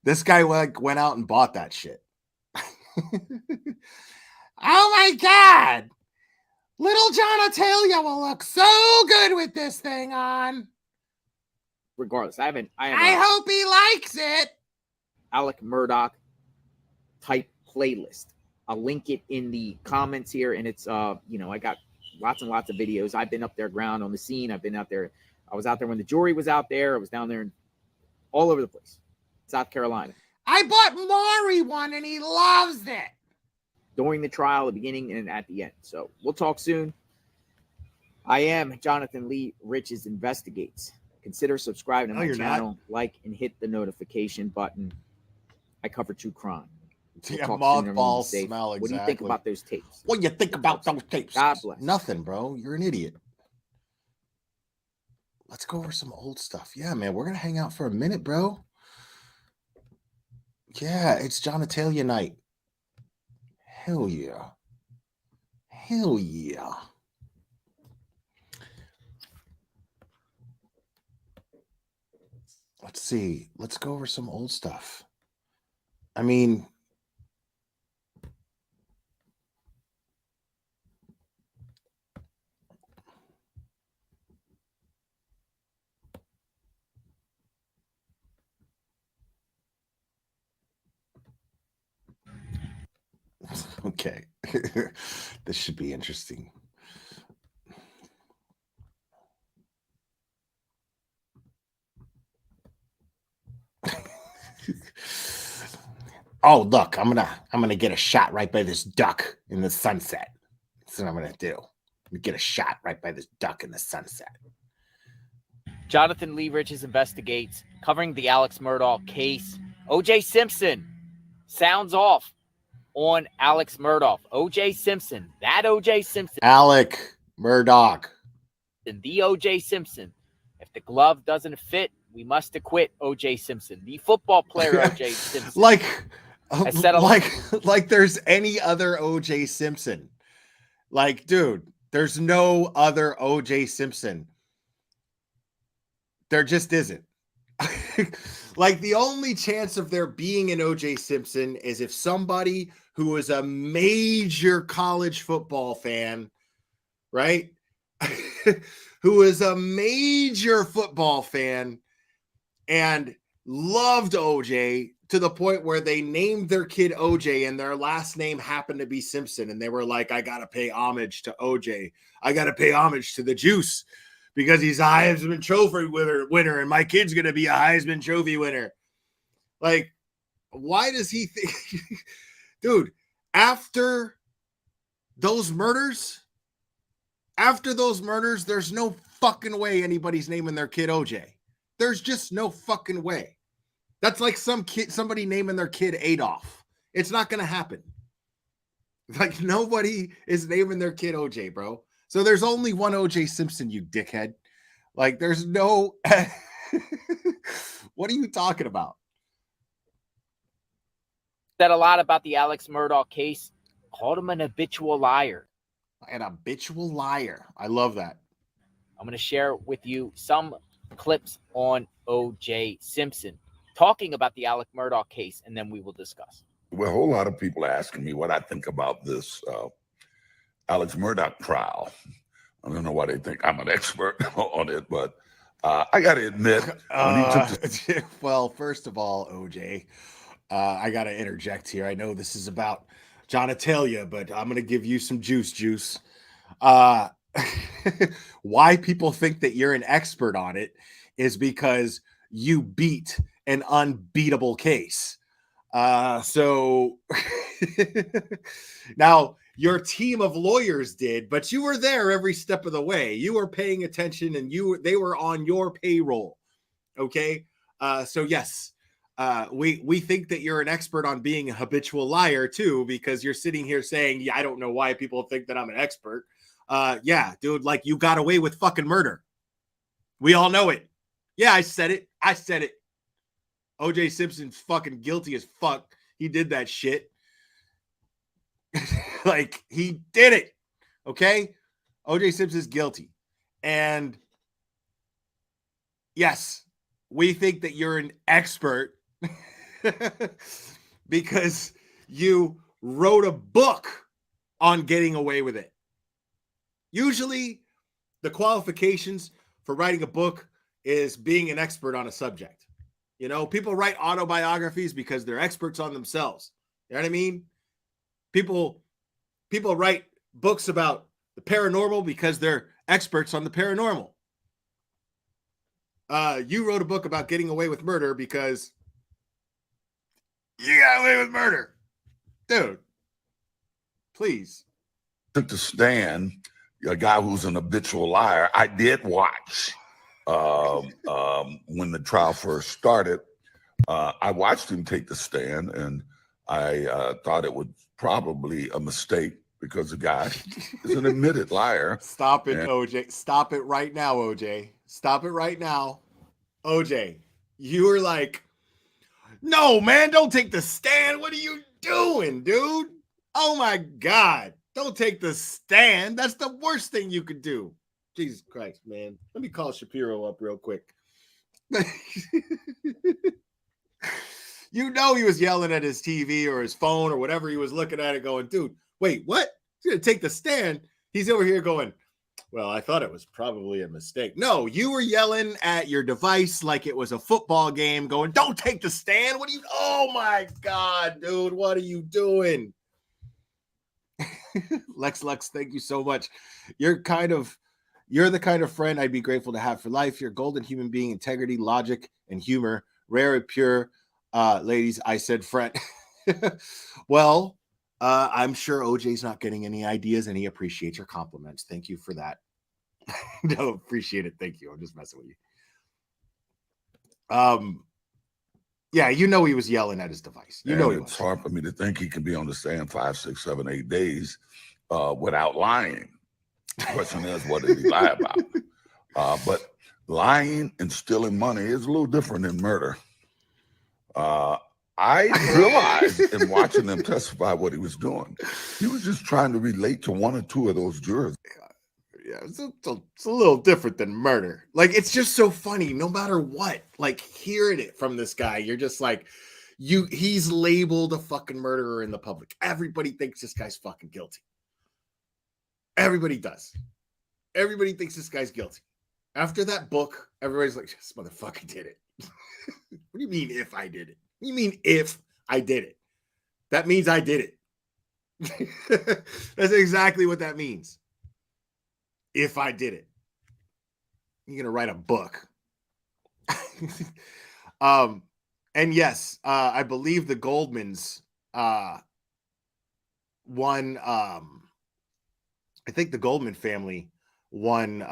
This guy went out and bought that shit. Oh my God. Little John Atalia will look so good with this thing on. Regardless, I I hope he likes it. Alec Murdoch type playlist. I'll link it in the comments here, and it's I got lots and lots of videos. I've been up there ground on the scene. I've been out there. I was out there when the jury was out there. I was down there all over the place. South Carolina. I bought Maury one and he loves it. During the trial, the beginning and at the end. So we'll talk soon. I am Jonathan Lee Riches Investigates. Consider subscribing to my channel, like, and hit the notification button. I cover true crime. Yeah, mothballs smell exactly. What do you think about those tapes? What do you think about those tapes? God bless. Nothing, bro. You're an idiot. Let's go over some old stuff. Yeah, man. We're going to hang out for a minute, bro. Yeah, it's John Atalia night. Hell yeah. Hell yeah. Let's see. Let's go over some old stuff. I mean, okay. This should be interesting. Oh, look, I'm gonna get a shot right by this duck in the sunset. That's what I'm gonna do. I'm gonna get a shot right by this duck in the sunset. Jonathan Lee Riches Investigates, covering the Alex Murdaugh case. O.J. Simpson sounds off on Alex Murdaugh. O.J. Simpson, that O.J. Simpson. Alec Murdaugh. The O.J. Simpson. If the glove doesn't fit, we must acquit O.J. Simpson. The football player O.J. Simpson. Like there's any other O.J. Simpson. Like, dude, there's no other O.J. Simpson. There just isn't. Like, the only chance of there being an O.J. Simpson is if somebody who is a major college football fan, right? Who is a major football fan and loved OJ to the point where they named their kid OJ and their last name happened to be Simpson. And they were like, I got to pay homage to OJ. I got to pay homage to the juice because he's a Heisman Trophy winner and my kid's going to be a Heisman Trophy winner. Like, why does he think, dude, after those murders, there's no fucking way anybody's naming their kid OJ. There's just no fucking way. That's like somebody naming their kid Adolf. It's not going to happen. Like, nobody is naming their kid OJ, bro. So there's only one OJ Simpson, you dickhead. Like, there's no... What are you talking about? Said a lot about the Alex Murdaugh case. Called him an habitual liar. An habitual liar. I love that. I'm going to share with you some clips on O.J. Simpson talking about the Alec Murdaugh case, and then we will discuss. Well, a whole lot of people are asking me what I think about this Alex Murdaugh trial. I don't know why they think I'm an expert on it, but I got to admit, when he took well, first of all, OJ, I got to interject here. I know this is about John Atalia, but I'm going to give you some juice. Why people think that you're an expert on it is because you beat an unbeatable case. So now your team of lawyers did, but you were there every step of the way. You were paying attention and they were on your payroll. Okay. So yes, we think that you're an expert on being a habitual liar too, because you're sitting here saying, yeah, I don't know why people think that I'm an expert. Yeah, dude, like, you got away with fucking murder. We all know it. Yeah, I said it. OJ Simpson's fucking guilty as fuck. He did that shit. Like, he did it. Okay? OJ Simpson's guilty. And yes, we think that you're an expert because you wrote a book on getting away with it. Usually, the qualifications for writing a book is being an expert on a subject. You know, people write autobiographies because they're experts on themselves. You know what I mean? People write books about the paranormal because they're experts on the paranormal. You wrote a book about getting away with murder because you got away with murder. Dude, please. Took the stand, a guy who's an habitual liar. I did watch when the trial first started. I watched him take the stand, and I thought it was probably a mistake because the guy is an admitted liar. Stop it, OJ. Stop it right now, OJ. Stop it right now. OJ, you were like, no, man, don't take the stand. What are you doing, dude? Oh, my God. Don't take the stand. That's the worst thing you could do. Jesus Christ, man. Let me call Shapiro up real quick. You know he was yelling at his TV or his phone or whatever he was looking at it going, dude, wait, what? He's going to take the stand. He's over here going, well, I thought it was probably a mistake. No, you were yelling at your device like it was a football game going, don't take the stand. What are you? Oh, my God, dude. What are you doing? Lex, thank you so much. You're the kind of friend I'd be grateful to have for life. You're a golden human being, integrity, logic, and humor. Rare and pure. Ladies, I said friend. Well, I'm sure OJ's not getting any ideas and he appreciates your compliments. Thank you for that. No, appreciate it. Thank you. I'm just messing with you. Yeah, you know he was yelling at his device. You know he was. It's hard for me to think he can be on the stand 5, 6, 7, 8 days without lying. The question is, what did he lie about? But lying and stealing money is a little different than murder. I realized in watching them testify what he was doing. He was just trying to relate to one or two of those jurors. Yeah, it's a little different than murder. Like, it's just so funny. No matter what, like, hearing it from this guy, you're just like, he's labeled a fucking murderer in the public. Everybody thinks this guy's fucking guilty. Everybody does. Everybody thinks this guy's guilty. After that book, everybody's like, this motherfucker did it. What do you mean if I did it? What do you mean if I did it? That means I did it. That's exactly what that means. If I did it. You're going to write a book. And yes, I believe the Goldmans won. I think the Goldman family won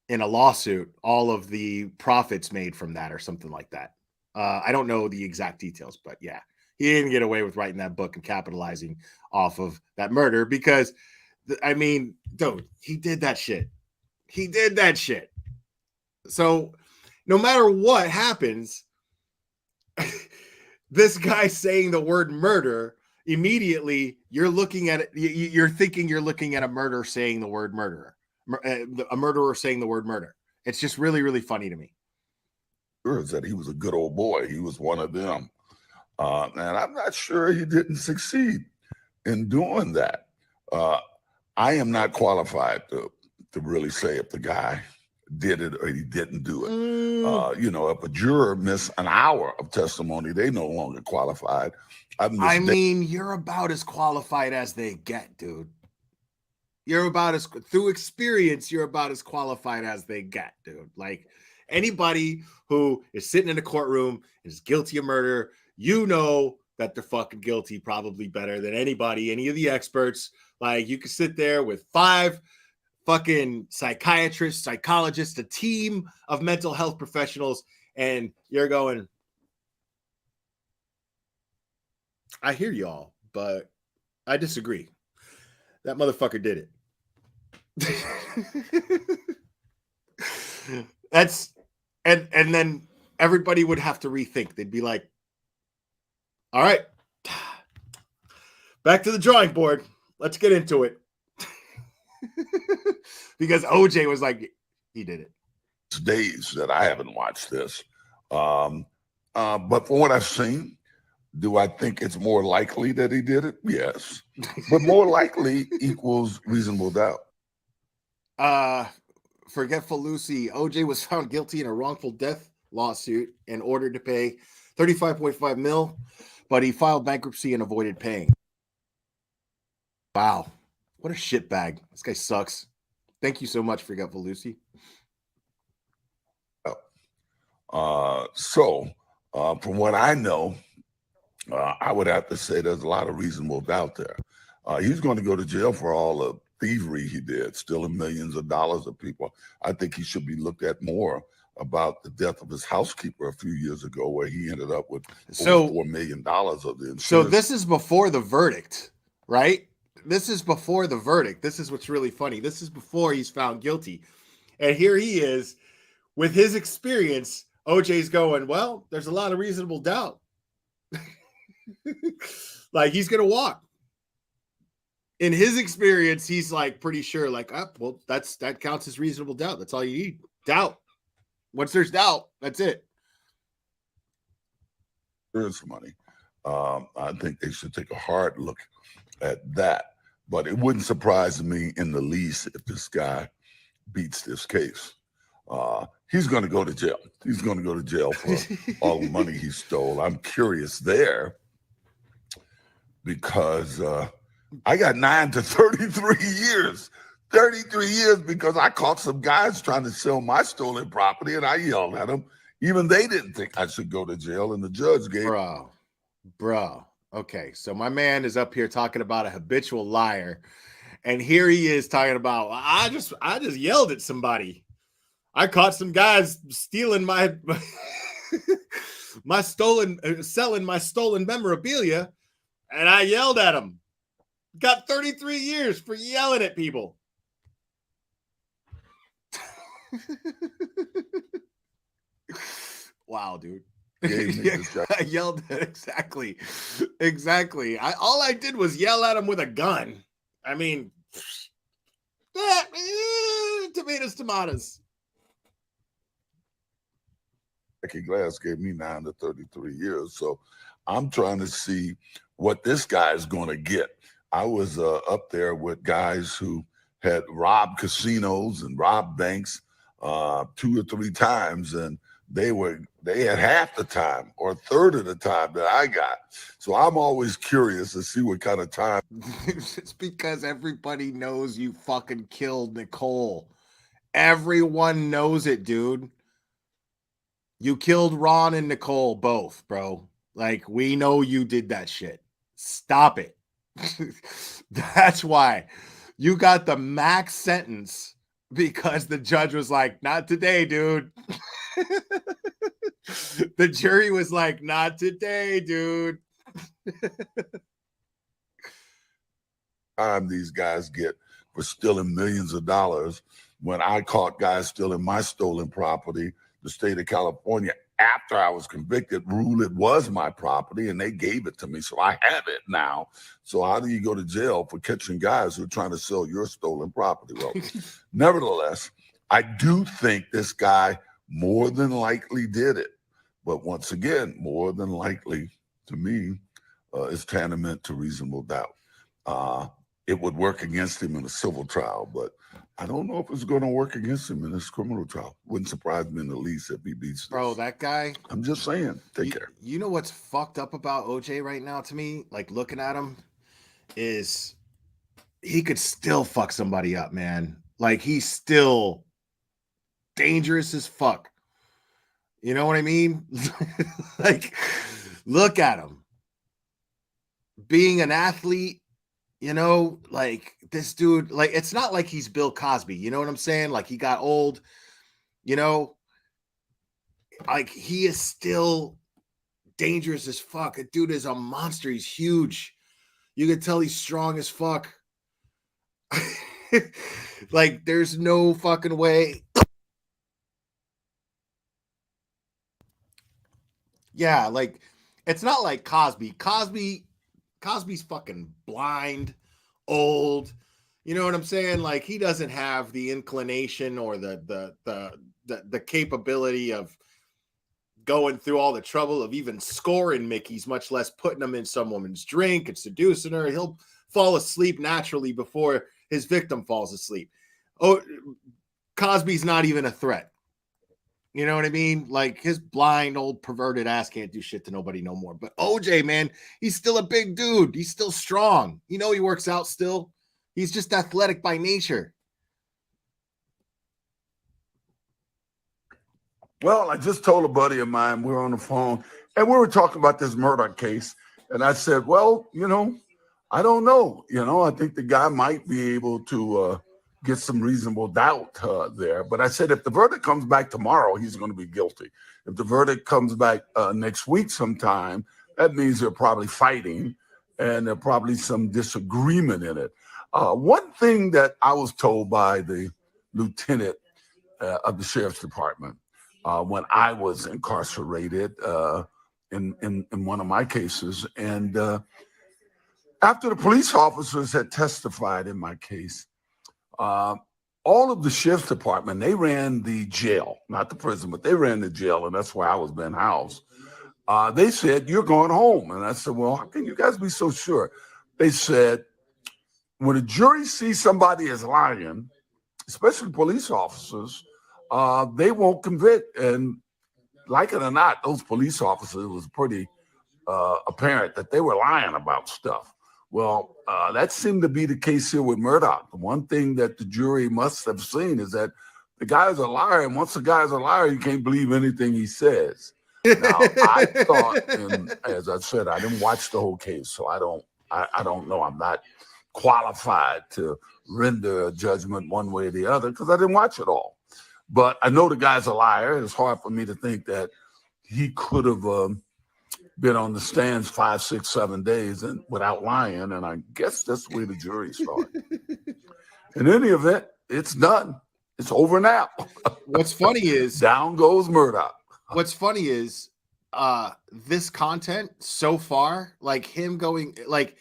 in a lawsuit all of the profits made from that or something like that. I don't know the exact details, but yeah, he didn't get away with writing that book and capitalizing off of that murder because, I mean, dude, he did that shit. He did that shit. So no matter what happens, this guy saying the word murder, immediately you're looking at it. You're thinking you're looking at a murderer saying the word murderer, a murderer saying the word murder. It's just really, really funny to me. That he was a good old boy. He was one of them. And I'm not sure he didn't succeed in doing that. I am not qualified to really say if the guy did it or he didn't do it. You know, if a juror missed an hour of testimony, they no longer qualified. I mean, you're about as qualified as they get, dude. You're about as, through experience, you're about as qualified as they get, dude. Like, anybody who is sitting in a courtroom is guilty of murder, you know that they're fucking guilty probably better than anybody, any of the experts. Like, you could sit there with 5 fucking psychiatrists, psychologists, a team of mental health professionals, and you're going, I hear y'all, but I disagree. That motherfucker did it. That's and then everybody would have to rethink. They'd be like, all right, back to the drawing board. Let's get into it. Because OJ was like, he did it. It's days that I haven't watched this. But from what I've seen, Do I think it's more likely that he did it? Yes. But more likely equals reasonable doubt. Forgetful Lucy. OJ was found guilty in a wrongful death lawsuit and ordered to pay 35.5 mil, but he filed bankruptcy and avoided paying. Wow. What a shitbag. This guy sucks. Thank you so much, Forgetful Lucy. From what I know, I would have to say there's a lot of reasonable doubt there. He's going to go to jail for all the thievery he did, stealing millions of dollars of people. I think he should be looked at more about the death of his housekeeper a few years ago, where he ended up with over $4 million of the insurance. So this is before the verdict, right? This is before the verdict. This is what's really funny. This is before he's found guilty. And here he is with his experience. OJ's going, well, there's a lot of reasonable doubt. Like he's going to walk. In his experience, he's like pretty sure, like, well, that counts as reasonable doubt. That's all you need. Doubt. Once there's doubt, that's it. Insurance money. I think they should take a hard look at that. But it wouldn't surprise me in the least if this guy beats this case. He's going to go to jail. He's going to go to jail for all the money he stole. I'm curious there because I got 9 to 33 years. 33 years because I caught some guys trying to sell my stolen property and I yelled at them. Even they didn't think I should go to jail, and the judge gave. Bro. Okay, so my man is up here talking about a habitual liar, and here he is talking about I just yelled at somebody. I caught some guys stealing my selling my stolen memorabilia, and I yelled at them. Got 33 years for yelling at people. Wow, dude. I yelled at exactly. All I did was yell at him with a gun. I mean, tomatoes. Jackie Glass gave me 9 to 33 years. So I'm trying to see what this guy is going to get. I was up there with guys who had robbed casinos and robbed banks 2 or 3 times, and they had half the time or a third of the time that I got. So I'm always curious to see what kind of time. It's because everybody knows you fucking killed Nicole. Everyone knows it, dude. You killed Ron and Nicole both, bro. Like, we know you did that shit. Stop it. That's why you got the max sentence, because the judge was like, not today, dude. The jury was like, not today, dude. Time these guys get for stealing millions of dollars. When I caught guys stealing my stolen property, the state of California, after I was convicted, ruled it was my property and they gave it to me. So I have it now. So how do you go to jail for catching guys who are trying to sell your stolen property? Well, nevertheless, I do think this guy more than likely did it. But once again, more than likely to me is tantamount to reasonable doubt. It would work against him in a civil trial, but I don't know if it's going to work against him in this criminal trial. Wouldn't surprise me in the least if he beats this. Bro, that guy. I'm just saying, take care. You know what's fucked up about OJ right now to me? Like, looking at him, is he could still fuck somebody up, man. Like, he's still dangerous as fuck. You know what I mean? Like, look at him. Being an athlete, you know, like, this dude, like, it's not like he's Bill Cosby. You know what I'm saying? Like, he got old, you know, like, he is still dangerous as fuck. A dude is a monster. He's huge. You can tell he's strong as fuck. Like, there's no fucking way. Yeah, like, it's not like Cosby. Cosby's fucking blind, old. You know what I'm saying? Like, he doesn't have the inclination or the capability of going through all the trouble of even scoring Mickey's, much less putting them in some woman's drink and seducing her. He'll fall asleep naturally before his victim falls asleep. Oh, Cosby's not even a threat. You know what I mean? Like, his blind old perverted ass can't do shit to nobody no more. But OJ, man, he's still a big dude. He's still strong. You know, he works out still. He's just athletic by nature. Well, I just told a buddy of mine, we were on the phone, and we were talking about this murder case. And I said, well, you know, I don't know. You know, I think the guy might be able to get some reasonable doubt there. But I said, if the verdict comes back tomorrow, he's going to be guilty. If the verdict comes back next week sometime, that means they're probably fighting, and there's probably some disagreement in it. One thing that I was told by the lieutenant of the sheriff's department when I was incarcerated in one of my cases, and after the police officers had testified in my case, all of the sheriff's department, they ran the jail, not the prison, but they ran the jail, and that's where I was being housed. They said, you're going home. And I said, well, how can you guys be so sure? They said, when a jury sees somebody as lying, especially police officers, they won't convict. And like it or not, those police officers, it was pretty apparent that they were lying about stuff. Well, that seemed to be the case here with Murdoch. The one thing that the jury must have seen is that the guy's a liar, and once the guy's a liar, you can't believe anything he says. Now, I thought, and as I said, I didn't watch the whole case, so I don't know. I'm not qualified to render a judgment one way or the other because I didn't watch it all. But I know the guy's a liar. It's hard for me to think that he could have been on the stands 5, 6, 7 days and without lying. And I guess that's the way the jury started. In any event, it's done. It's over now. What's funny is down goes Murdoch. What's funny is this content so far, like him going, like,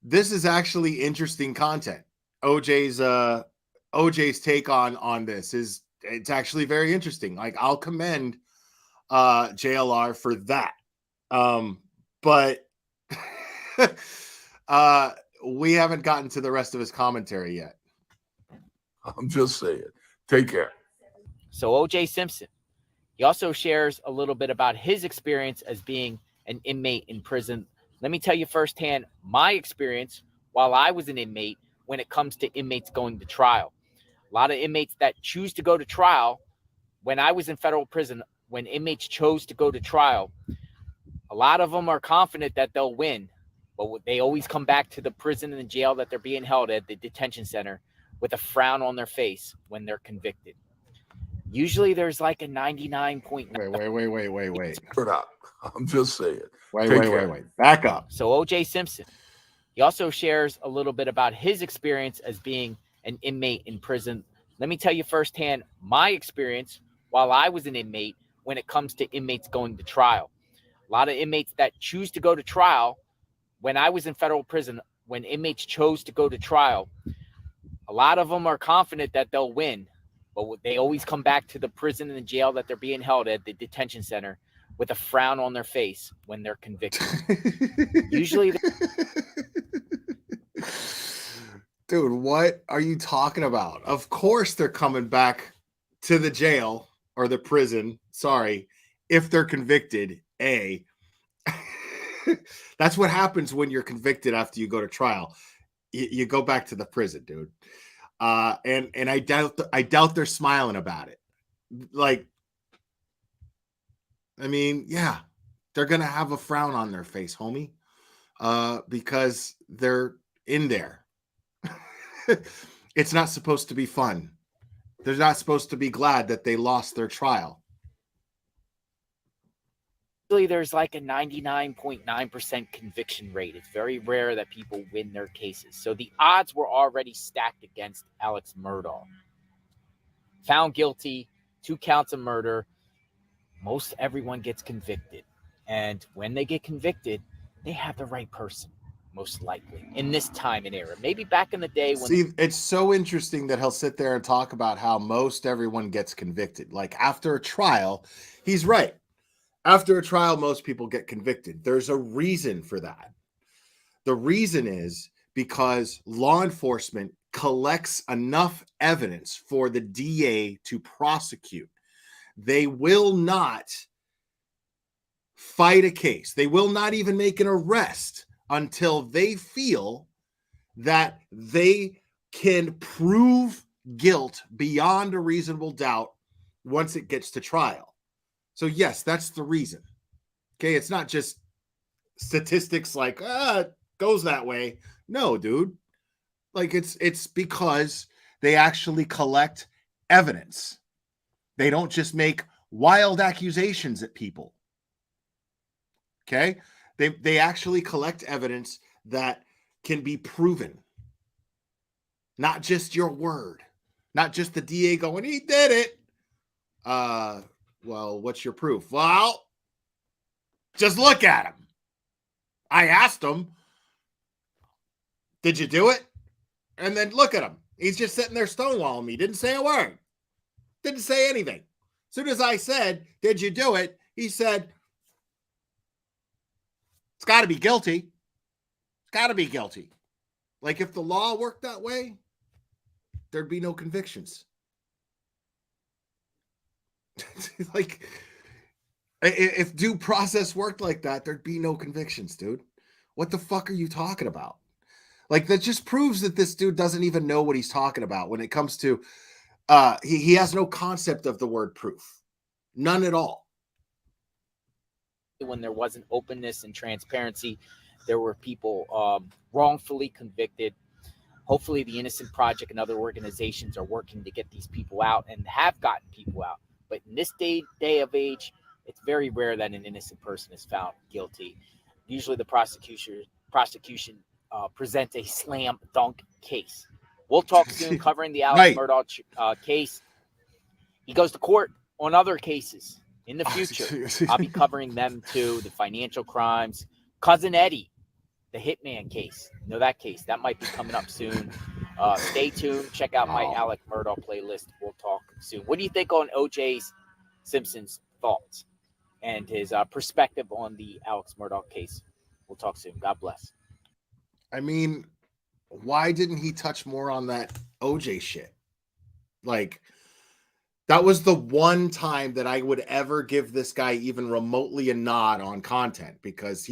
this is actually interesting content. OJ's take on this is, it's actually very interesting. Like, I'll commend JLR for that. But we haven't gotten to the rest of his commentary yet. I'm just saying. Take care. So OJ Simpson, he also shares a little bit about his experience as being an inmate in prison. Let me tell you firsthand my experience while I was an inmate when it comes to inmates going to trial. A lot of inmates that choose to go to trial, when I was in federal prison, when inmates chose to go to trial, a lot of them are confident that they'll win, but they always come back to the prison and the jail that they're being held at, the detention center, with a frown on their face when they're convicted. Usually there's like a 99 point. Wait. I'm just saying. Wait. Back up. So OJ Simpson, he also shares a little bit about his experience as being an inmate in prison. Let me tell you firsthand my experience while I was an inmate when it comes to inmates going to trial. A lot of inmates that choose to go to trial, when I was in federal prison, when inmates chose to go to trial, a lot of them are confident that they'll win, but they always come back to the prison and the jail that they're being held at, the detention center, with a frown on their face when they're convicted. Usually. Dude, what are you talking about? Of course they're coming back to the jail or the prison, if they're convicted, That's what happens when you're convicted after you go to trial. You go back to the prison, dude. And I doubt they're smiling about it. Like, I mean, yeah, they're gonna have a frown on their face, homie, because they're in there. It's not supposed to be fun. They're not supposed to be glad that they lost their trial. There's like a 99.9% conviction rate. It's very rare that people win their cases. So the odds were already stacked against Alex Murdaugh. Found guilty, 2 counts of murder. Most everyone gets convicted. And when they get convicted, they have the right person, most likely, in this time and era. Maybe back in the day when... See, it's so interesting that he'll sit there and talk about how most everyone gets convicted. Like, after a trial, he's right. After a trial, most people get convicted. There's a reason for that. The reason is because law enforcement collects enough evidence for the DA to prosecute. They will not fight a case. They will not even make an arrest until they feel that they can prove guilt beyond a reasonable doubt once it gets to trial. So yes, that's the reason. Okay, it's not just statistics like it goes that way. No, dude. Like it's because they actually collect evidence. They don't just make wild accusations at people. Okay? They actually collect evidence that can be proven. Not just your word. Not just the DA going, he did it. Well, what's your proof? Well, just look at him. I asked him, did you do it? And then look at him. He's just sitting there stonewalling me. Didn't say a word. Didn't say anything. As soon as I said, did you do it? He said, it's got to be guilty. It's got to be guilty. Like if the law worked that way, there'd be no convictions. Like if due process worked like that, there'd be no convictions, dude. What the fuck are you talking about? Like that just proves that this dude doesn't even know what he's talking about when it comes to he has no concept of the word proof. None at all. When there wasn't openness and transparency, there were people wrongfully convicted. Hopefully the Innocent Project and other organizations are working to get these people out and have gotten people out. But in this day of age, it's very rare that an innocent person is found guilty. Usually the prosecution presents a slam dunk case. We'll talk soon covering the Alex Murdaugh case. He goes to court on other cases in the future. I'll be covering them too, the financial crimes. Cousin Eddie, the Hitman case. You know that case. That might be coming up soon. Stay tuned. Check out my Alex Murdaugh playlist. We'll talk soon. What do you think on O.J. Simpson's thoughts and his perspective on the Alex Murdaugh case? We'll talk soon. God bless. I mean, why didn't he touch more on that OJ shit? Like, that was the one time that I would ever give this guy even remotely a nod on content because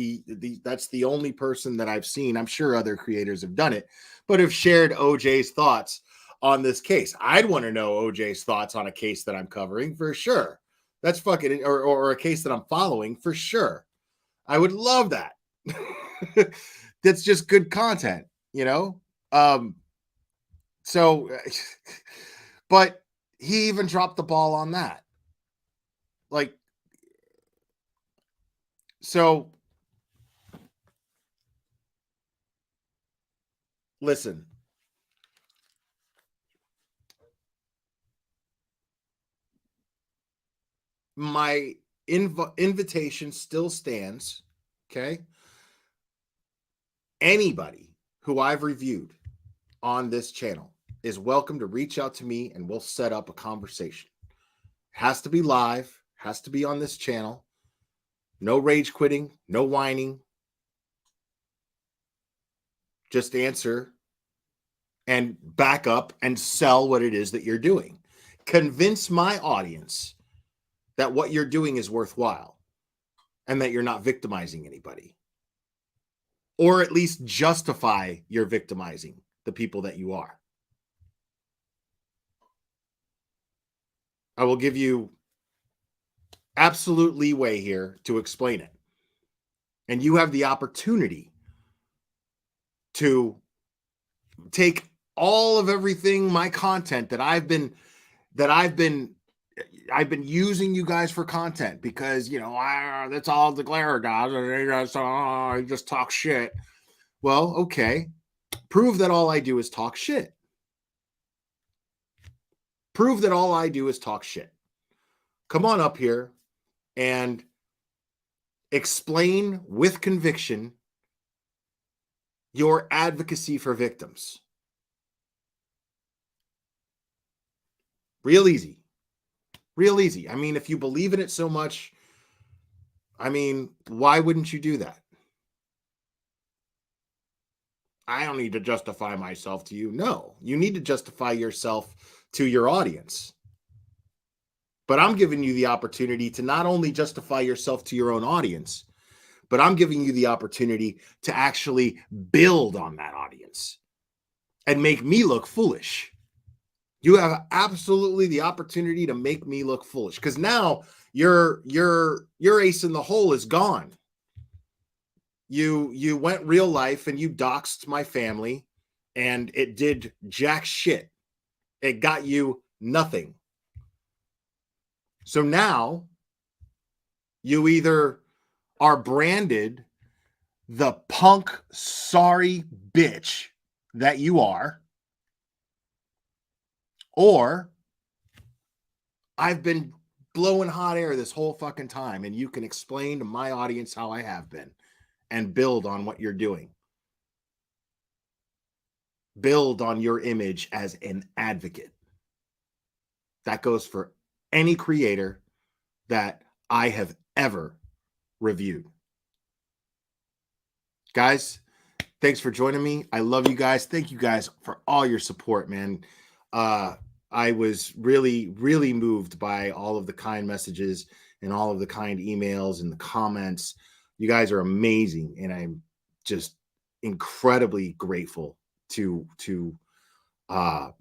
that's the only person that I've seen. I'm sure other creators have done it, but have shared OJ's thoughts on this case. I'd want to know OJ's thoughts on a case that I'm covering for sure. That's fucking, or a case that I'm following for sure. I would love that. That's just good content, you know? But he even dropped the ball on that. Like, so listen. My invitation still stands, okay? Anybody who I've reviewed on this channel is welcome to reach out to me and we'll set up a conversation. It has to be live, has to be on this channel. No rage quitting, no whining. Just answer and back up and sell what it is that you're doing. Convince my audience that what you're doing is worthwhile and that you're not victimizing anybody. Or at least justify your victimizing the people that you are. I will give you absolute leeway here to explain it. And you have the opportunity to take all of everything, my content that I've been using you guys for content because, you know, that's all the Glare does. I just talk shit. Well, okay. Prove that all I do is talk shit. Prove that all I do is talk shit. Come on up here and explain with conviction your advocacy for victims. Real easy. Real easy. I mean, if you believe in it so much, I mean, why wouldn't you do that? I don't need to justify myself to you. No, you need to justify yourself to your audience. But I'm giving you the opportunity to not only justify yourself to your own audience, but I'm giving you the opportunity to actually build on that audience and make me look foolish. You have absolutely the opportunity to make me look foolish, because now your ace in the hole is gone. You went real life and you doxed my family, and it did jack shit. It got you nothing. So now you either are branded the punk sorry bitch that you are, or I've been blowing hot air this whole fucking time, and you can explain to my audience how I have been and build on what you're doing. Build on your image as an advocate. That goes for any creator that I have ever reviewed. Guys, thanks for joining me. I love you guys. Thank you guys for all your support, man. I was really, really moved by all of the kind messages and all of the kind emails and the comments. You guys are amazing, and I'm just incredibly grateful to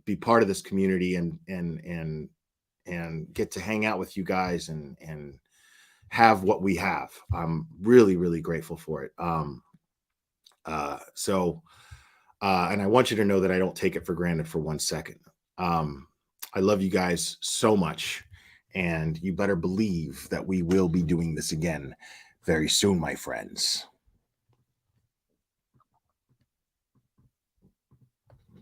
be part of this community and get to hang out with you guys and have what we have. I'm really, really grateful for it. And I want you to know that I don't take it for granted for 1 second. I love you guys so much, and you better believe that we will be doing this again very soon, my friends.